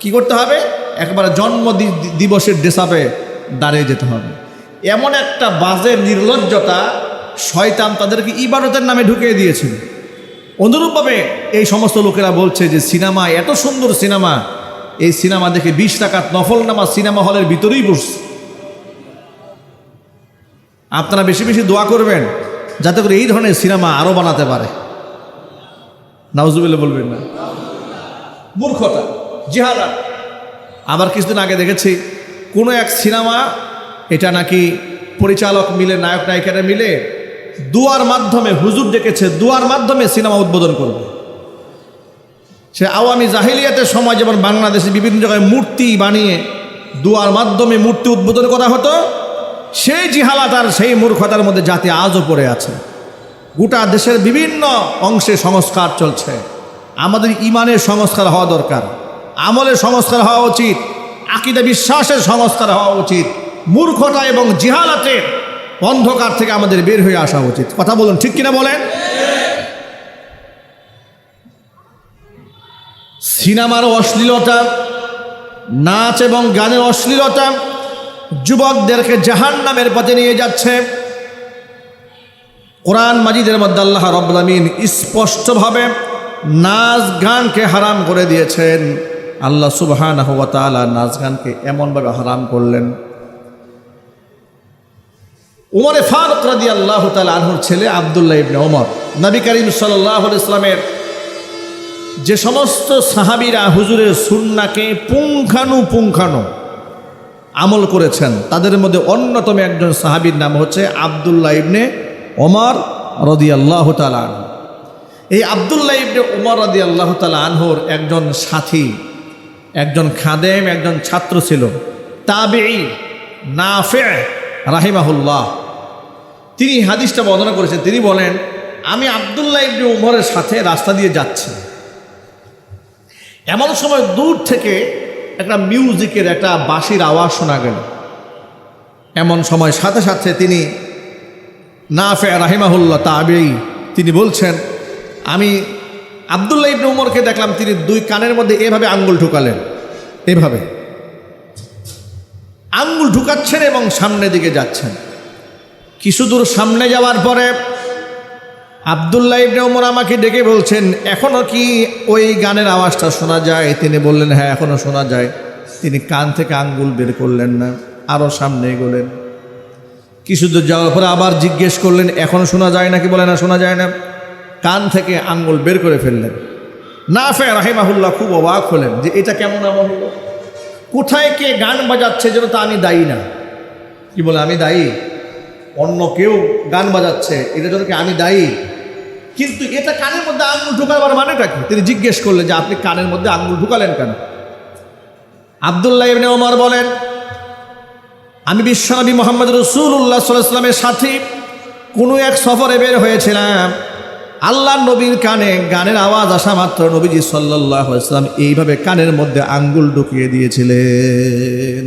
কি করতে হবে? একবারে জন্ম দিবসের ড্রেসআপে দাঁড়িয়ে যেতে হবে। এমন একটা বাজে নির্লজ্জতা শয়তান তাদেরকে ইবাদতের নামে ঢুকিয়ে দিয়েছিল। অনুরূপভাবে এই সমস্ত লোকেরা বলছে যে সিনেমা এত সুন্দর সিনেমা, এই সিনেমা দেখে 20 টাকা নফল নামাজ সিনেমা হলের ভিতরেই বসছে। আপনারা বেশি বেশি দোয়া করবেন যাতে করে এই ধরনের সিনেমা আরো বানাতে পারে। নাউজুবিল্লাহ বলবেন না? মূর্খতা, জিহালাত। আবার কিছুদিন আগে দেখেছি কোনো এক সিনেমা, এটা নাকি পরিচালক মিলে, নায়ক নায়িকারা মিলে দুয়ার মাধ্যমে, হুজুর ডেকেছে দুয়ার মাধ্যমে সিনেমা উদ্বোধন করবে। সে আওয়ামী জাহিলিয়াতের সময় যেমন বাংলাদেশে বিভিন্ন জায়গায় মূর্তি বানিয়ে দুয়ার মাধ্যমে মূর্তি উদ্বোধন করা হতো, সেই জিহালাত আর সেই মূর্খতার মধ্যে জাতি আজও পড়ে আছে। গোটা দেশের বিভিন্ন অংশে সংস্কার চলছে। আমাদের ইমানের সংস্কার হওয়া দরকার, আমলের সংস্কার হওয়া উচিত, আকীদা বিশ্বাসের সংস্কার হওয়া উচিত। মূর্খতা এবং জিহালাতের অন্ধকার থেকে আমাদের বের হয়ে আসা উচিত। কথা বলুন, ঠিক কিনা বলেন? সিনেমার অশ্লীলতা, নাচ এবং গানের অশ্লীলতা যুবকদেরকে জাহান্নামের পথে নিয়ে যাচ্ছে। কোরআন মাজিদের মধ্যে আল্লাহ রাব্বুল আলামিন স্পষ্টভাবে নাচ গানকে হারাম করে দিয়েছেন। আল্লাহ সুবহানাহু ওয়া তাআলা নাচ গানকে এমনভাবে হারাম করলেন, উমরে ফারুক রাদিয়াল্লাহু তাআলা আনহুর ছেলে আব্দুল্লাহ ইবনে ওমর, নবী করিম সাল্লাল্লাহু আলাইহি ওয়াসাল্লামের যে সমস্ত সাহাবীরা হুজুরের সুন্নাহকে পুঙ্খানু আমল করেছেন, তাদের মধ্যে অন্যতম একজন সাহাবীর নাম হচ্ছে আব্দুল্লাহ ইবনে ওমর রাদিয়াল্লাহু তাআলা আনহু। এই আব্দুল্লাহ ইবনে ওমর রাদিয়াল্লাহু তাআলা আনহুর একজন সাথী, একজন খাদেম, একজন ছাত্র ছিল তাবিঈ নাফি' রাহিমাহুল্লাহ। তিনি হাদিসটা বর্ণনা করেছেন। তিনি বলেন, আমি আব্দুল্লাহ ইবনে ওমরের সাথে রাস্তা দিয়ে যাচ্ছি, এমন সময় দূর থেকে একটা মিউজিকের একটা বাঁশির আওয়াজ শোনা গেল। এমন সময় সাথে সাথে তিনি নাফে রাহিমাহুল্লাহ তাবেঈ তিনি বলছেন, আমি আব্দুল্লাহ ইবনে উমরকে দেখলাম তিনি দুই কানের মধ্যে এভাবে আঙ্গুল ঢুকালেন, এভাবে আঙ্গুল ঢুকাচ্ছেন এবং সামনের দিকে যাচ্ছেন। কিছু দূর সামনে যাওয়ার পরে আব্দুল্লাহ ইবনে উমর আমাকে ডেকে বলছেন, এখনো কি ওই গানের আওয়াজটা শোনা যায়? তিনি বললেন, হ্যাঁ এখনো শোনা যায়। তিনি কান থেকে আঙ্গুল বের করলেন না, আরও সামনে এগোলেন। কিছু দূর যাওয়ার পরে আবার জিজ্ঞেস করলেন, এখনো শোনা যায় নাকি? বলে না, শোনা যায় না। কান থেকে আঙ্গুল বের করে ফেললেন। নাফে রাহিমাহুল্লাহ খুব অবাক হলেন যে এটা কেমন আমল হলো, কোথায় কে গান বাজাচ্ছে যেন তা আমি দায়ী না। কি বলে, আমি দায়ী? অন্য কেউ গান বাজাচ্ছে, এটা জন্য কি আমি দায়ী? কিন্তু এটা কানের মধ্যে আঙ্গুল ঢুকাবার মানেটা কি? তিনি জিজ্ঞেস করলেন যে আপনি কানের মধ্যে আঙ্গুল ঢুকালেন কেন? আব্দুল্লাহ ইবনে ওমর বলেন, আমি বিশ্বনবী মুহাম্মদ রাসূলুল্লাহ সাল্লাল্লাহু আলাইহি ওয়াসাল্লামের সাথে কোনো এক সফরে বের হয়েছিলাম। আল্লাহর নবীর কানে গানের আওয়াজ আসা মাত্র নবীজি সাল্লাল্লাহু আলাইহি ওয়াসাল্লাম এইভাবে কানের মধ্যে আঙ্গুল ঢুকিয়ে দিয়েছিলেন।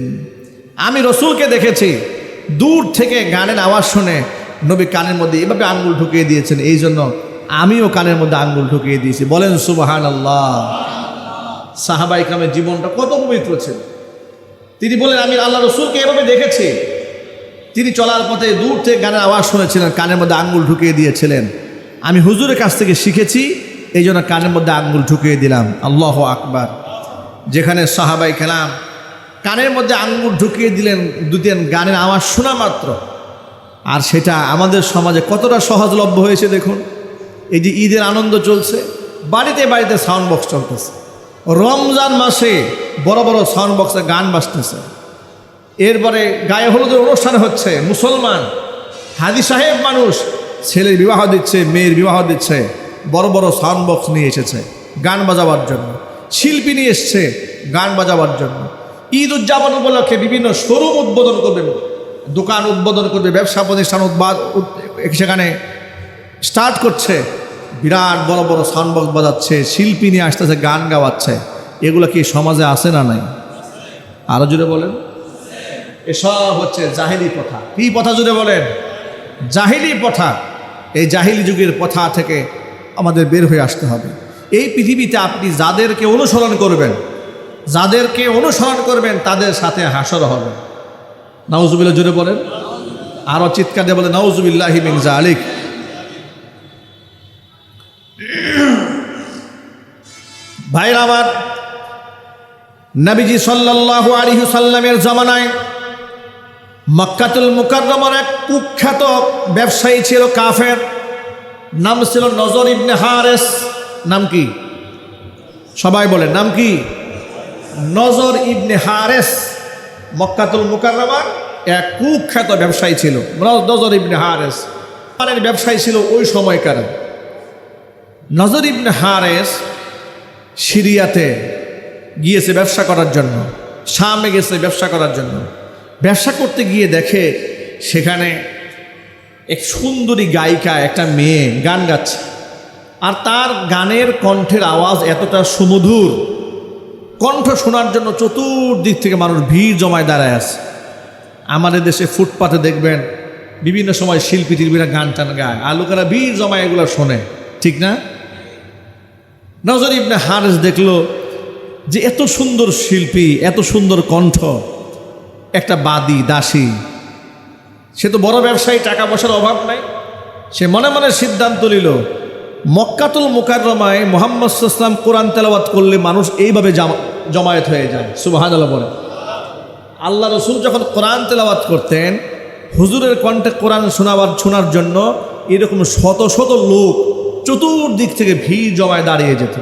আমি রসূলকে দেখেছি দূর থেকে গানের আওয়াজ শুনে নবী কানের মধ্যে এইভাবে আঙ্গুল ঢুকিয়ে দিয়েছেন, এই জন্য আমিও কানের মধ্যে আঙ্গুল ঢুকিয়ে দিয়েছি। বলেন সুবহানাল্লাহ। সাহাবা ইকরামের জীবনটা কত পবিত্র ছিল। তিনি বলেন, আমি আল্লাহ রসূলকে এভাবে দেখেছি, তিনি চলার পথে দূর থেকে গানের আওয়াজ শুনেছিলেন, কানের মধ্যে আঙ্গুল ঢুকিয়ে দিয়েছিলেন। আমি হুজুরের কাছ থেকে শিখেছি, এই জন্য কানের মধ্যে আঙ্গুল ঢুকিয়ে দিলাম। আল্লাহু আকবার। যেখানে সাহাবায়ে কেরাম কানের মধ্যে আঙ্গুল ঢুকিয়ে দিতেন গানের আওয়াজ শোনা মাত্র, আর সেটা আমাদের সমাজে কতটা সহজলভ্য হয়েছে দেখুন। এই যে ঈদের আনন্দ চলছে, বাড়িতে বাড়িতে সাউন্ড বক্স চলতেছে। রমজান মাসে বড় বড় সাউন্ড বক্সে গান বাজতেছে। এরপরে গায়ে হলুদের অনুষ্ঠান হচ্ছে, মুসলমান হাজি সাহেব মানুষ ছেলের বিবাহ দিচ্ছে, মেয়ের বিবাহ দিচ্ছে, বড় বড় সাউন্ড বক্স নিয়ে এসেছে গান বাজাবার জন্য। শিল্পী নিয়ে এসছে গান বাজাবার জন্য। ঈদ উদযাপন উপলক্ষে বিভিন্ন শোরুম উদ্বোধন করবে, দোকান উদ্বোধন করবে, ব্যবসা প্রতিষ্ঠান সেখানে স্টার্ট করছে। বিরাট বড় বড় সাউন্ড বক্স বাজাচ্ছে, শিল্পী নিয়ে আসতেছে, গান গাওয়াচ্ছে। এগুলো কি সমাজে আসে না নাই? আরো জুড়ে বলেন। এসব হচ্ছে জাহিলি প্রথা। কি প্রথা জুড়ে বলেন? জাহিলি প্রথা। এই জাহিলি যুগের প্রথা থেকে আমাদের বের হয়ে আসতে হবে। এই পৃথিবীতে আপনি যাদেরকে অনুসরণ করবেন তাদের সাথে হাসর হবে। নাউজুবিল্লাহ জুড়ে বলেন। আরো চিৎকার দিয়ে বলে নাউজুবিল্লাহি মিন যালিক। ভাইরা আমার, নবীজি সাল্লাল্লাহু আলাইহি ওয়াসাল্লামের জামানায় মক্কাতুল মুকাররমার এক কুখ্যাত ব্যবসায়ী ছিল, কাফের। নাম ছিল নজর ইবনে হারেস। নাম কি? সবাই বলেন, নাম কি? নজর ইবনে হারেস। মক্কাতুল মুকাররমার এক কুখ্যাত ব্যবসায়ী ছিল নজর ইবনে হারেস। ব্যবসায়ী ছিল ওই সময়কার। নজর ইবনে হারেস সিরিয়াতে গিয়েছে ব্যবসা করার জন্য, শামে গেছে ব্যবসা করার জন্য। ব্যবসা করতে গিয়ে দেখে সেখানে এক সুন্দরী গায়িকা, একটা মেয়ে গান গাচ্ছে, আর তার গানের কণ্ঠের আওয়াজ এতটা সুমধুর, কণ্ঠ শোনার জন্য চতুর্দিক থেকে মানুষ ভিড় জমায় দাঁড়ায় আছে। আমাদের দেশে ফুটপাতে দেখবেন বিভিন্ন সময় শিল্পী টিল্পীরা গান টান গায়, আর লোকেরা ভিড় জমায় এগুলো শোনে, ঠিক না? নজর ইবনে হারেস দেখলো যে এত সুন্দর শিল্পী, এত সুন্দর কণ্ঠ, একটা বাদী দাসী, সে তো বড় ব্যবসায়ী, টাকা পয়সার অভাব নাই। সে মনে মনে সিদ্ধান্ত নিল, মক্কাতুল মুকাররমায় মুহাম্মদ সাল্লাল্লাহু আলাইহি ওয়াসাল্লাম কোরআন তেলাওয়াত করলে মানুষ এইভাবে জমায়েত হয়ে যায়। সুবহানাল্লাহ বলে। আল্লাহ রসুল যখন কোরআন তেলাওয়াত করতেন, হুজুরের কণ্ঠে কোরআন শোনার জন্য এরকম শত শত লোক চতুর্দিক থেকে ভিড় জমায় দাঁড়িয়ে যেত।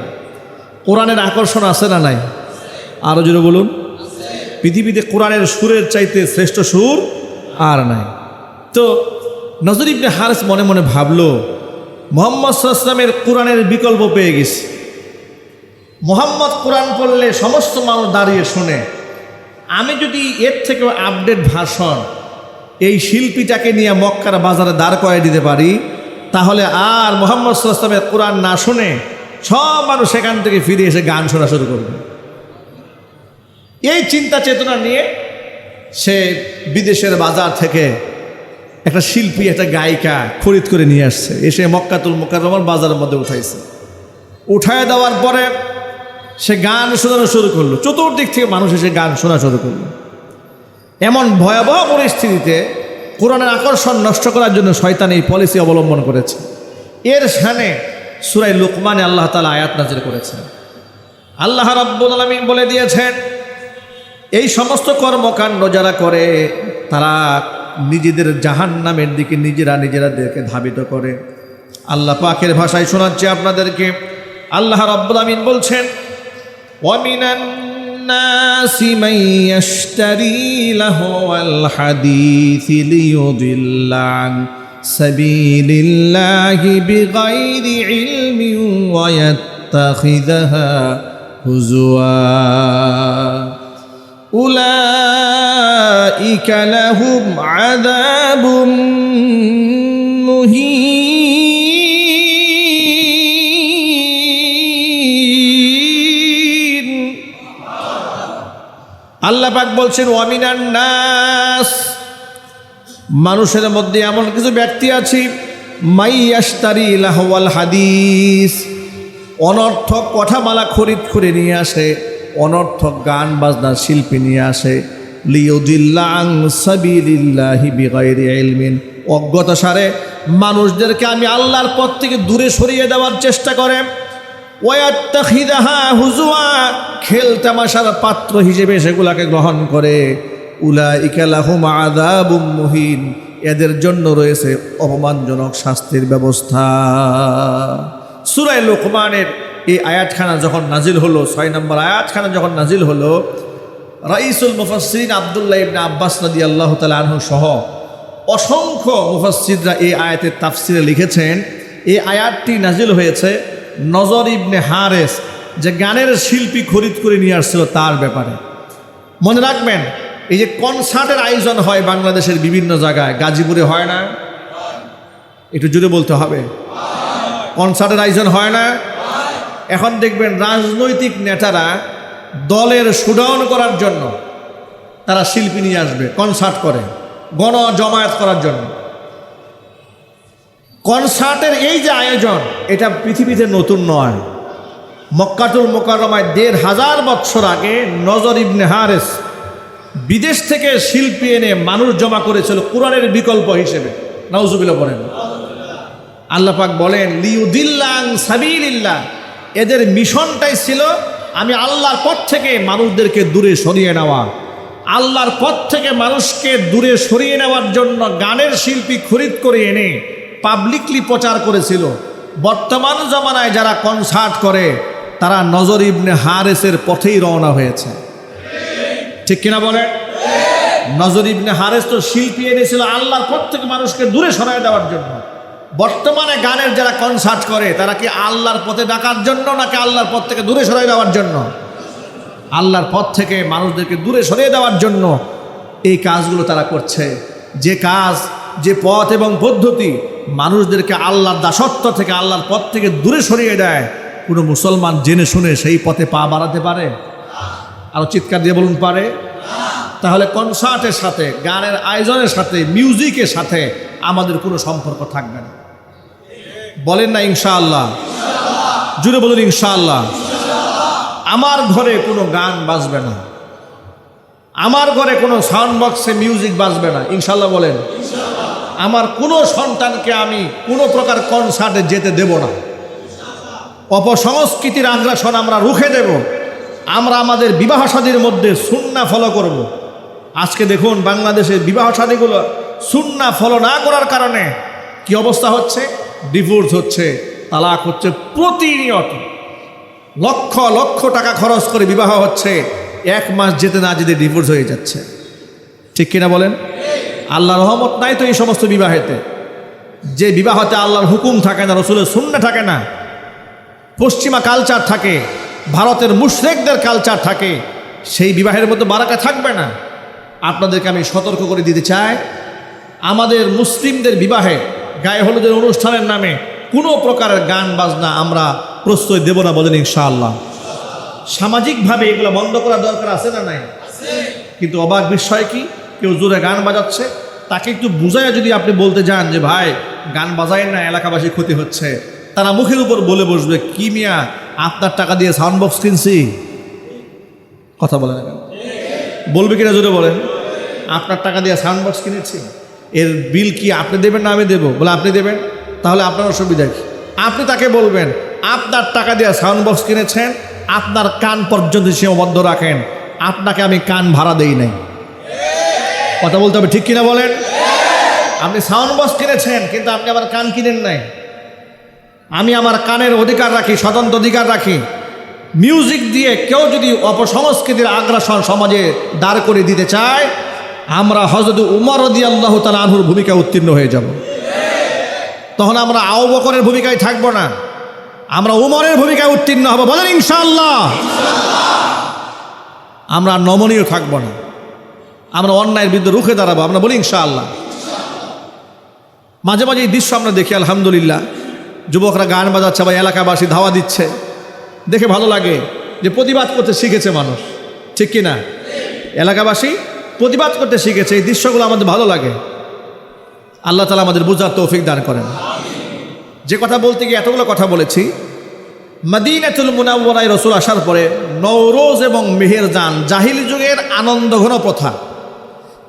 কোরআনের আকর্ষণ আছে না নাই? আরো জোরে বলুন। পৃথিবীতে কোরআনের সুরের চাইতে শ্রেষ্ঠ সুর আর নাই। তো নজর ইবনে হারেস মনে মনে ভাবলো, মুহাম্মদ সাল্লাল্লাহু আলাইহি ওয়াসাল্লামের কোরআনের বিকল্প পেয়ে গেছে। মুহাম্মদ কোরআন পড়লে সমস্ত মানুষ দাঁড়িয়ে শোনে, আমি যদি এর থেকেও আপডেট ভার্সন এই শিল্পীটাকে নিয়ে মক্কার বাজারে দাঁড় করায় দিতে পারি, তাহলে আর মুহাম্মদ সাল্লাল্লাহু আলাইহি ওয়াসাল্লামের কোরআন না শুনে সব মানুষ সেখান থেকে ফিরে এসে গান শোনা শুরু করবে। এই চিন্তা চেতনা নিয়ে সে বিদেশের বাজার থেকে একটা শিল্পী, একটা গায়িকা খরিদ করে নিয়ে আসছে, এসে মক্কাতুল মুকাররমার বাজারের মধ্যে উঠাইছে। উঠায় দেওয়ার পরে সে গান শোনানো শুরু করলো, চতুর্দিক থেকে মানুষ এসে গান শোনা শুরু করলো। এমন ভয়াবহ পরিস্থিতিতে কোরআনের আকর্ষণ নষ্ট করার জন্য শয়তান এই পলিসি অবলম্বন করেছে। এর শানে সূরা লুকমানে আল্লাহ তাআলা আয়াত নাযিল করেছেন। আল্লাহ রাব্বুল আলামিন বলে দিয়েছেন, এই সমস্ত কর্মকাণ্ড যারা করে তারা নিজেদের জাহান্নামের দিকে নিজেরাদেরকে ধাবিত করে। আল্লাহ পাকের ভাষায় শোনাচ্ছি আপনাদেরকে। আল্লাহ রাব্বুল আমিন বলছেন, ওয়ামিনান নাসি মান ইয়াশতারি লাহুল হাদিসি লিয়ুদিল্লা আন সাবিলিল্লাহি বিগাইরি ইলমিন ওয়া ইয়াত্তাখিযাহা হুজুয়া উলাইকা লাহুম আযাবুম মুহিন। আল্লাহ পাক বলছেন, ওয়ামিনান নাস, মানুষের মধ্যে এমন কিছু ব্যক্তি আছে, মাইয়াশতারি লাহওয়াল হাদিস, অনর্থক কথামালা খরিদ করে নিয়ে আসে, অনর্থক গান বাজনার শিল্পী নিয়ে আসে, লিয়ুদিল্লা আন সাবিলিল্লাহি বিগাইরি ইলমিন, অজ্ঞতাসারে মানুষদেরকে আমি আল্লাহর পথ থেকে দূরে সরিয়ে দেওয়ার চেষ্টা করে, ওয়াত্তাখিযাহা হুজুয়া, খেল তামাশার পাত্র হিসেবে সেগুলাকে গ্রহণ করে। উলাইকা লাহুম আযাবুম মুহিন, এদের জন্য রয়েছে অপমানজনক শাস্তির ব্যবস্থা। সূরা লুকমানের এই আয়াতখানা যখন নাজিল হলো, 6 নম্বর আয়াতখানা যখন নাজিল হলো, রাইসুল মুফাসসিরিন আব্দুল্লাহ ইবনে আব্বাস রাদিয়াল্লাহু তাআলা আনহু সহ অসংখ্য মুফাসসিররা এই আয়াতের তাফসিরে লিখেছেন, এই আয়াতটি নাজিল হয়েছে নজর ইবনে হারেস, যে গানের শিল্পী খরিদ করে নিয়ে আসছিল তার ব্যাপারে। মনে রাখবেন, এই যে কনসার্টের আয়োজন হয় বাংলাদেশের বিভিন্ন জায়গায়, গাজীপুরে হয় না? একটু জোরে বলতে হবে, কনসার্টের আয়োজন হয় না? এখন দেখবেন রাজনৈতিক নেতারা দলের শোডাউন করার জন্য তারা শিল্পী নিয়ে আসবে, কনসার্ট করে, গণ জমায়েত করার জন্য। কনসার্টের এই যে আয়োজন, এটা পৃথিবীতে নতুন নয়। মক্কাতুল মুকাররমায় ১৫০০ বছর আগে নজর ইবনে হারেস বিদেশ থেকে শিল্পী এনে মানুষ জমা করেছিল কোরআনের বিকল্প হিসেবে। নাউজুবিল্লাহ বলেন। আল্লাহ পাক বলেন, লিয়ুদিল্লা আন সাবিলিল্লাহ, এদের মিশনটাই ছিল আমি আল্লাহর পথ থেকে মানুষদেরকে দূরে সরিয়ে নেওয়া। আল্লাহর পথ থেকে মানুষকে দূরে সরিয়ে নেওয়ার জন্য গানের শিল্পী খরিদ করে এনে পাবলিকলি প্রচার করেছিল। বর্তমান জমানায় যারা কনসার্ট করে তারা নজর ইবনে হারেসের পথেই রওনা হয়েছে, ঠিক কিনা বলে? নজর ইবনে হারেস তো শিল্পী এনেছিল আল্লাহর পথ থেকে মানুষকে দূরে সরিয়ে দেওয়ার জন্য। বর্তমানে গানের যারা কনসার্ট করে তারা কি আল্লাহর পথে ডাকার জন্য নাকি আল্লাহর পথ থেকে দূরে সরিয়ে দেওয়ার জন্য? আল্লাহর পথ থেকে মানুষদেরকে দূরে সরিয়ে দেওয়ার জন্য এই কাজগুলো তারা করছে। যে কাজ, যে পথ এবং পদ্ধতি মানুষদেরকে আল্লাহর দাসত্ব থেকে, আল্লাহর পথ থেকে দূরে সরিয়ে দেয়, কোনো মুসলমান জেনে শুনে সেই পথে পা বাড়াতে পারে? আরও চিৎকার দিয়ে বলুন, পারে? তাহলে কনসার্টের সাথে, গানের আয়োজনের সাথে, মিউজিকের সাথে আমাদের কোনো সম্পর্ক থাকবে না। বলেন না ইনশাআল্লাহ? জুড়ে বলুন ইনশাআল্লাহ। আমার ঘরে কোনো গান বাজবে না, আমার ঘরে কোনো সাউন্ড বক্সে মিউজিক বাজবে না, ইনশাআল্লাহ বলেন। আমার কোনো সন্তানকে আমি কোনো প্রকার কনসার্টে যেতে দেব না। অপসংস্কৃতির আগ্রাসন আমরা রুখে দেব। আমরা আমাদের বিবাহ শাদীর মধ্যে সুন্নাহ ফলো করব। আজকে দেখুন বাংলাদেশের বিবাহ শাদীগুলো সুন্নাহ ফলো না করার কারণে কি অবস্থা হচ্ছে? ডিভোর্স হচ্ছে, তালাক হচ্ছে, প্রতিনিয়ত লক্ষ লক্ষ টাকা খরচ করে বিবাহ হচ্ছে, 1 মাস যেতে না যেতে ডিভোর্স হয়ে যাচ্ছে, ঠিক কিনা বলেন? আল্লাহর রহমত নাই তো এই সমস্ত বিবাহেতে। যে বিবাহতে আল্লাহর হুকুম থাকে না, রসুলের সুন্নাহ থাকে না, পশ্চিমা কালচার থাকে, ভারতের মুশরিকদের কালচার থাকে, সেই বিবাহের মধ্যে বারাকা থাকবে না। আপনাদেরকে আমি সতর্ক করে দিতে চাই, আমাদের মুসলিমদের বিবাহে গায়ে হলুদের অনুষ্ঠানের নামে কোনো প্রকারের গান বাজনা আমরা প্রশ্রয় দেব না, বলেন ইনশাআল্লাহ। সামাজিকভাবে এগুলো বন্ধ করা দরকার আছে না নাই? কিন্তু অবাক বিষয় কি, কেউ জোরে গান বাজাচ্ছে, তাকে একটু বুঝাইয়া যদি আপনি বলতে যান যে ভাই গান বাজায় না, এলাকাবাসী ক্ষতি হচ্ছে, তারা মুখের উপর বলে বসবে কি মিয়া আপনার টাকা দিয়ে সাউন্ড বক্স কিনছি। কথা বলে না কেন? বলবে কিনা জোরে বলেন? আপনার টাকা দিয়ে সাউন্ড বক্স কিনেছি, এর বিল কি আপনি দেবেন না আমি দেবো? বলে আপনি দেবেন, তাহলে আপনার অসুবিধা কি? আপনি তাকে বলবেন আপনার টাকা দিয়ে সাউন্ড বক্স কিনেছেন, আপনার কান পর্যন্ত সীমাবদ্ধ রাখেন, আপনাকে আমি কান ভাড়া দেই নাই। কথা বলতে হবে, ঠিক কিনা বলেন? আপনি সাউন্ড বক্স কিনেছেন কিন্তু আপনি আমার কান কিনেন নাই। আমি আমার কানের অধিকার রাখি, স্বতন্ত্র অধিকার রাখি। মিউজিক দিয়ে কেউ যদি অপসংস্কৃতির আগ্রাসন সমাজে দাঁড় করে দিতে চায়, আমরা হযরত উমর রাদিয়াল্লাহু তাআলা আনহুর ভূমিকা উত্তীর্ণ হয়ে যাব। তখন আমরা আবু বকরের ভূমিকায় থাকবো না, আমরা উমরের ভূমিকায় উত্তীর্ণ হব, বলেন ইনশাআল্লাহ। আমরা নমনীয় থাকবো না, আমরা অন্যায়ের বিরুদ্ধে রুখে দাঁড়াবো, আমরা বলি ইনশাআল্লাহ। মাঝে মাঝে এই দৃশ্য আমরা দেখি, আলহামদুলিল্লাহ, যুবকরা গান বাজাচ্ছে বা এলাকাবাসী ধাওয়া দিচ্ছে, দেখে ভালো লাগে যে প্রতিবাদ করতে শিখেছে মানুষ, ঠিক কিনা? এলাকাবাসী প্রতিবাদ করতে শিখেছে, এই দৃশ্যগুলো আমাদের ভালো লাগে। আল্লাহ তাআলা আমাদের বুঝার তৌফিক দান করেন। যে কথা বলতে গিয়ে এতগুলো কথা বলেছি, মদিনাতুল মুনাওয়ারায় রাসূল আসার পরে নওরোজ এবং মেহেরজান, জাহিলি যুগের আনন্দঘন প্রথা,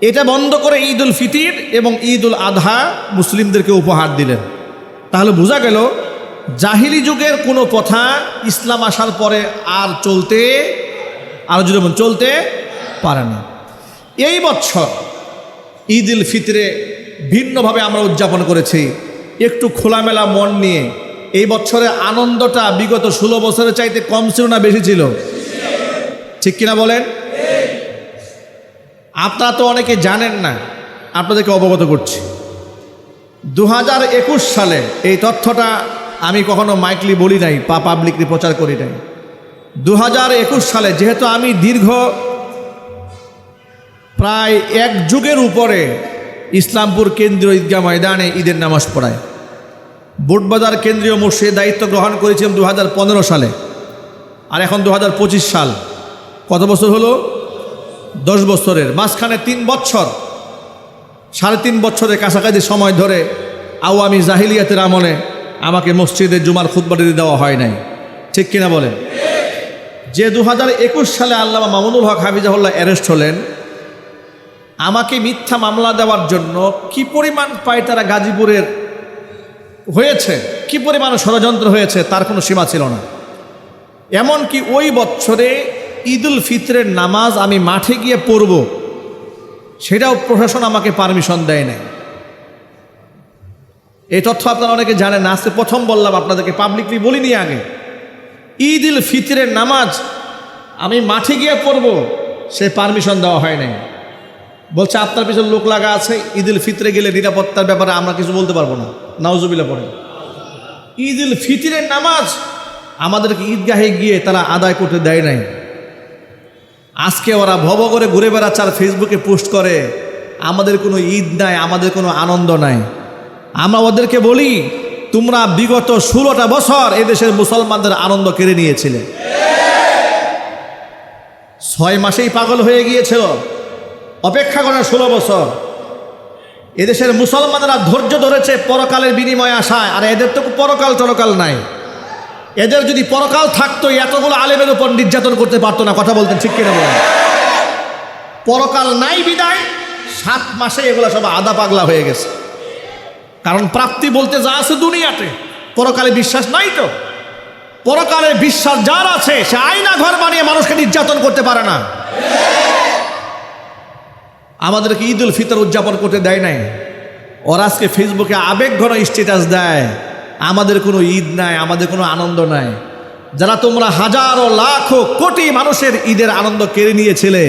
এটা বন্ধ করে ঈদুল ফিতর এবং ঈদুল আযহা মুসলিমদেরকে উপহার দিলেন। তাহলে বোঝা গেল জাহিলি যুগের কোনো প্রথা ইসলাম আসার পরে আর চলতে পারে না। এই বছর ঈদুল ফিতরে ভিন্নভাবে আমরা উদযাপন করেছি, একটু খোলামেলা মন নিয়ে। এই বছরে আনন্দটা বিগত 16 বছরের চাইতে কম ছিল না বেশি ছিল? ঠিক কিনা বলেন? আপনারা তো অনেকে জানেন না, আপনাদেরকে অবগত করছি। 2021 সালে, এই তথ্যটা আমি কখনো মাইকলি বলি নাই, পাবলিকলি প্রচার করি নাই। 2021 সালে, যেহেতু আমি দীর্ঘ প্রায় 1 যুগের উপরে ইসলামপুর কেন্দ্রীয় ঈদগাহ ময়দানে ঈদের নামাজ পড়ায়, বোটবাজার কেন্দ্রীয় মসজিদে দায়িত্ব গ্রহণ করেছিলাম 2015 সালে, আর এখন 2025 সাল। কত বছর হলো? 10 বছরের মাঝখানে 3 বছর, 3.5 বছরের কাছাকাছি সময় ধরে আওয়ামী জাহিলিয়াতের আমলে আমাকে মসজিদে জুমার খুতবা দিতে দেওয়া হয় নাই, ঠিক কিনা বলেন? যে 2021 সালে আল্লামা মামুনুল হক হাফিজাহুল্লাহ অ্যারেস্ট হলেন, আমাকে মিথ্যা মামলা দেওয়ার জন্য কি পরিমাণ পায়তারা গাজীপুরের হয়েছে, কি পরিমাণ ষড়যন্ত্র হয়েছে, তার কোনো সীমা ছিল না। এমনকি ওই বছরে ঈদুল ফিতরের নামাজ আমি মাঠে গিয়ে পড়ব, সেটাও প্রশাসন আমাকে পারমিশন দেয় নাই। এই তথ্য আপনারা অনেকে জানেন না, আজকে প্রথম বললাম আপনাদেরকে, পাবলিকলি বলিনি আগে। ঈদুল ফিতরের নামাজ আমি মাঠে গিয়ে পড়ব, সে পারমিশন দেওয়া হয় নাই। বলছে আপনার পিছনে লোক লাগা আছে, ঈদুল ফিতরে গেলে নিরাপত্তার ব্যাপারে আমরা কিছু বলতে পারবো না। নাউজুবিল্লাহ পড়েন। ঈদুল ফিতরের নামাজ আমাদেরকে ঈদগাহে গিয়ে তারা আদায় করতে দেয় নাই। আজকে ওরা ভব করে ঘুরে বেড়াচ্ছে আর ফেসবুকে পোস্ট করে আমাদের কোনো ঈদ নাই, আমাদের কোনো আনন্দ নাই। আমরা ওদেরকে বলি, তোমরা বিগত 16টা বছর এদেশের মুসলমানদের আনন্দ কেড়ে নিয়েছিলে। 6 মাসেই পাগল হয়ে গিয়েছিল, অপেক্ষা করেন 16 বছর। এদেশের মুসলমানরা ধৈর্য ধরেছে পরকালের বিনিময়ে আসায়, আর এদের তো পরকাল নাই। এদের যদি পরকাল থাকতো এতগুলো আলেমের উপর নির্যাতন করতে পারতো না। কথা বলতেন, ঠিক কিনা বলেন? পরকাল নাই বিদায় 7 মাসে এগুলো সব আদা পাগলা হয়ে গেছে। কারণ প্রাপ্তি বলতে যা আছে দুনিয়াতে, পরকালে বিশ্বাস নাই। তো পরকালে বিশ্বাস যার আছে সে আয়না ঘর বানিয়ে মানুষকে নির্যাতন করতে পারে না। আমাদেরকে ঈদুল ফিতর উদযাপন করতে দেয় নাই। ওরা আজকে ফেসবুকে আবেগ ঘন স্ট্যাটাস দেয়, আমাদের কোনো ঈদ নাই, আমাদের কোনো আনন্দ নাই। যারা তোমরা হাজারো লাখো কোটি মানুষের ঈদের আনন্দ কেড়ে নিয়েছিলে,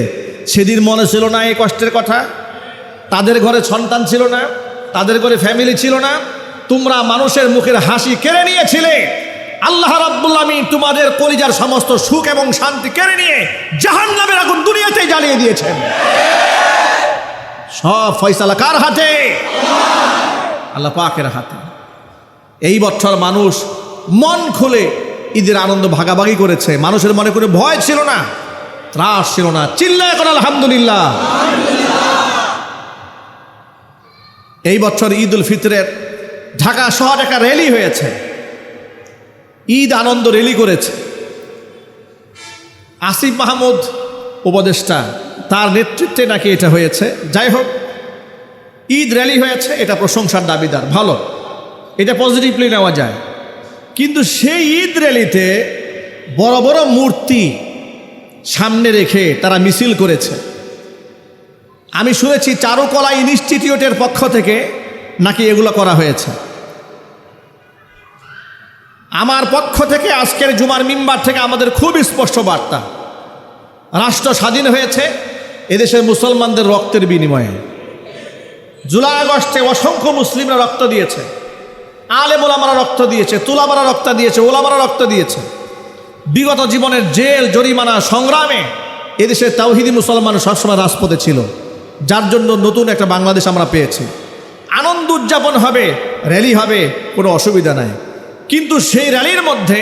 সেদিন মনে ছিল না এই কষ্টের কথা? তাদের ঘরে সন্তান ছিল না, তাদের ঘরে ফ্যামিলি ছিল না, তোমরা মানুষের মুখের হাসি কেড়ে নিয়েছিলে। আল্লাহ রাব্বুল আমিন তোমাদের কলিজার সমস্ত সুখ এবং শান্তি কেড়ে নিয়ে জাহান্নামের আগুন দুনিয়াতেই জ্বালিয়ে দিয়েছেন। সব ফয়সালা কার হাতে? আল্লাহ পাকের হাতে। এই বছর মানুষ মন খুলে ঈদের আনন্দ ভাগাভাগি করেছে। মানুষের মনে কোনো ভয় ছিল না, ত্রাস ছিল না। চিল্লায় এখন আলহামদুলিল্লাহ। এই বছর ঈদ উল ফিতরের ঢাকা শহর একটা র্যালি হয়েছে, ঈদ আনন্দ র্যালি করেছে। আসিফ মাহমুদ উপদেষ্টা, তার নেতৃত্বে নাকি এটা হয়েছে। যাই হোক, ঈদ র্যালি হয়েছে, এটা প্রশংসার দাবিদার, ভালো, এটা পজিটিভলি নেওয়া যায়। কিন্তু সেই ঈদ র্যালিতে বড় বড় মূর্তি সামনে রেখে তারা মিছিল করেছে। আমি শুনেছি চারুকলা ইনস্টিটিউটের পক্ষ থেকে নাকি এগুলো করা হয়েছে। আমার পক্ষ থেকে আজকের জুমার মিম্বার থেকে আমাদের খুব স্পষ্ট বার্তা, রাষ্ট্র স্বাধীন হয়েছে এদেশের মুসলমানদের রক্তের বিনিময়ে। জুলাই আগস্টে অসংখ্য মুসলিমরা রক্ত দিয়েছে, আলেম ওলামারা রক্ত দিয়েছে, তুলামারা রক্ত দিয়েছে, ওলামারা রক্ত দিয়েছে। বিগত জীবনের জেল জরিমানা সংগ্রামে এদেশের তাওহিদি মুসলমান সবসময় রাজপথে ছিল, যার জন্য নতুন একটা বাংলাদেশ আমরা পেয়েছি। আনন্দ উদযাপন হবে, র্যালি হবে, কোনো অসুবিধা নাই। কিন্তু সেই র্যালির মধ্যে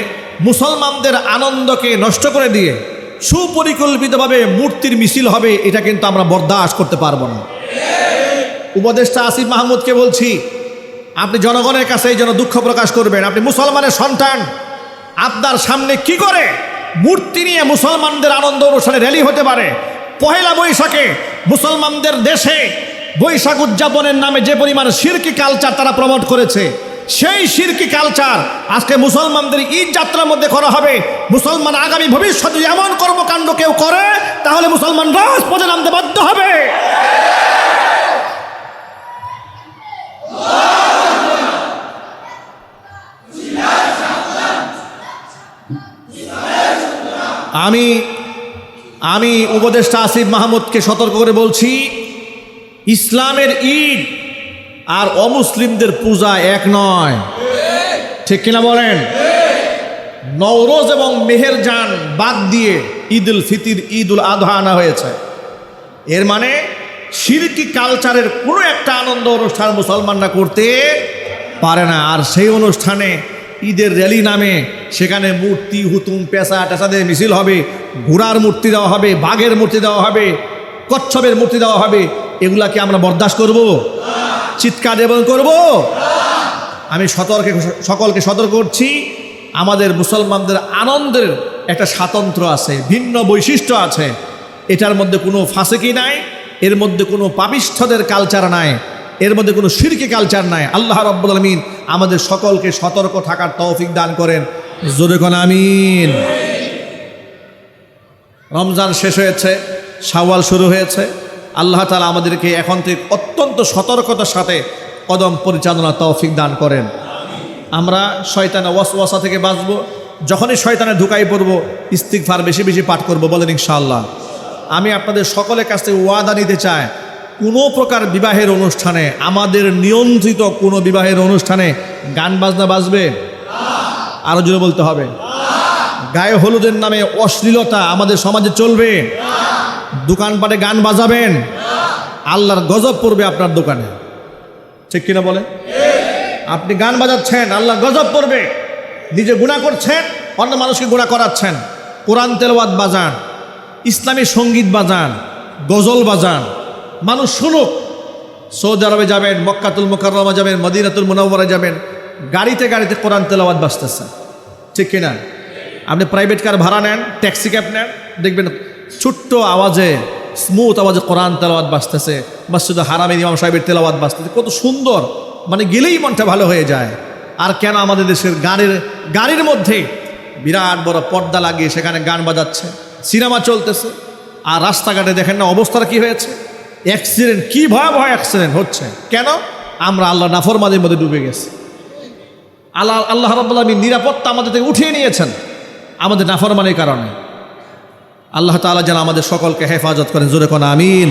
মুসলমানদের আনন্দকে নষ্ট করে দিয়ে সুপরিকল্পিতভাবে মূর্তির মিছিল হবে, এটা কিন্তু আমরা বরদাস্ত করতে পারবো না। উপদেষ্টা আসিফ মাহমুদকে বলছি, আপনি জনগণের কাছে এই জন্য দুঃখ প্রকাশ করবেন। আপনি মুসলমানের সন্তান, আপনার সামনে কি করে মূর্তি নিয়ে মুসলমানদের আনন্দ অনুষ্ঠানে র্যালি হতে পারে? পহেলা বৈশাখে মুসলমানদের দেশে বৈশাখ উদযাপনের নামে যে পরিমাণ শিরকি কালচার তারা প্রমোট করেছে, সেই শিরকি কালচার আজকে মুসলমানদের ঈদ যাত্রার মধ্যে করা হবে। মুসলমান আগামী ভবিষ্যতে এমন কর্মকাণ্ড কেউ করে, তাহলে মুসলমান রাজপথে নামতে বাধ্য হবে। আমি উপদেষ্টা আসিফ মাহমুদকে সতর্ক করে বলছি, ইসলামের ঈদ আর অমুসলিমদের পূজা এক নয়, ঠিক কিনা বলেন? নওরোজ এবং মেহেরজান বাদ দিয়ে ঈদ উল ফিতর, ঈদ উল আযহা আনা হয়েছে। এর মানে শিরকি কালচারের কোনো একটা আনন্দ অনুষ্ঠান মুসলমানরা করতে পারে না। আর সেই অনুষ্ঠানে ঈদের র্যালি নামে সেখানে মূর্তি, হুতুম, পেশা টেশাদের মিছিল হবে, ঘোড়ার মূর্তি দেওয়া হবে, বাঘের মূর্তি দেওয়া হবে, কচ্ছপের মূর্তি দেওয়া হবে। এগুলাকে আমরা বরদাস্ত করব? চিৎকার এবং করব? আমি সকলকে সতর্ক করছি, আমাদের মুসলমানদের আনন্দের একটা স্বাতন্ত্র্য আছে, ভিন্ন বৈশিষ্ট্য আছে। এটার মধ্যে কোনো ফাসিকি নাই, এর মধ্যে কোনো পাপিষ্ঠদের কালচার নাই, এর মধ্যে কোনো শিরকি কালচার নাই। আল্লাহ রাব্বুল আলামিন আমাদের সকলকে সতর্ক থাকার তৌফিক দান করেন। জোরে কোন আমিন। রমজান শেষ হয়েছে, শাওয়াল শুরু হয়েছে। আল্লাহ তাআলা আমাদেরকে এখন থেকে অত্যন্ত সতর্কতার সাথে কদম পরিচালনা তৌফিক দান করেন। আমরা শয়তানের ওয়াসওয়াসা থেকে বাঁচব। যখনই শয়তানে ঢুকাই পড়ব, ইস্তিগফার বেশি বেশি পাঠ করব, বলেন ইনশাআল্লাহ। আমি আপনাদের সকলের কাছ থেকে ওয়াদা নিতে চাই, কোনো প্রকার বিবাহের অনুষ্ঠানে, আমাদের নিয়ন্ত্রিত কোনো বিবাহের অনুষ্ঠানে গান বাজনা বাজবে? আরো জোরে বলতে হবে। গায়ে হলুদের নামে অশ্লীলতা আমাদের সমাজে চলবে? দোকানপাটে গান বাজাবেন? আল্লাহর গজব পড়বে আপনার দোকানে, ঠিক কিনা বলেন? আপনি গান বাজাচ্ছেন, আল্লাহর গজব পড়বে। নিজে গুনাহ করছেন, অন্য মানুষকে গুনাহ করাচ্ছেন। কোরআন তেলাওয়াত বাজান, ইসলামী সঙ্গীত বাজান, গজল বাজান, মানুষ শুনুক। সৌদি আরবে যাবেন, মক্কাতুল মুকাররমা যাবেন, মদিনাতুল মুনাওয়ারা যাবেন, গাড়িতে গাড়িতে কোরআন তেলাওয়াত বাজতেছে, ঠিক কিনা? আপনি প্রাইভেট কার ভাড়া নেন, ট্যাক্সি ক্যাব নেন, দেখবেন ছোট্ট আওয়াজে, স্মুথ আওয়াজে কোরআন তেলাওয়াত বাজতেছে। মসজিদে হারামে ইমাম সাহেবের তেলাওয়াত বাজতেছে, কত সুন্দর, মানে গেলেই মনটা ভালো হয়ে যায়। আর কেন আমাদের দেশের গাড়ির মধ্যে বিরাট বড় পর্দা লাগিয়ে সেখানে গান বাজাচ্ছে, সিনেমা চলতেছে, আর রাস্তাঘাটে দেখেন না অবস্থাটা কি হয়েছে? অ্যাক্সিডেন্ট, কি ভয়াবহ অ্যাক্সিডেন্ট হচ্ছে। কেন? আমরা আল্লাহ নাফরমানির মধ্যে ডুবে গেছি। আল্লাহ রাব্বুল আলামিন নিরাপত্তা আমাদের থেকে উঠিয়ে নিয়েছেন আমাদের নাফরমানির কারণে। আল্লাহ তাআলা যেন আমাদের সকলকে হেফাজত করেন। জোরে কোন আমিন।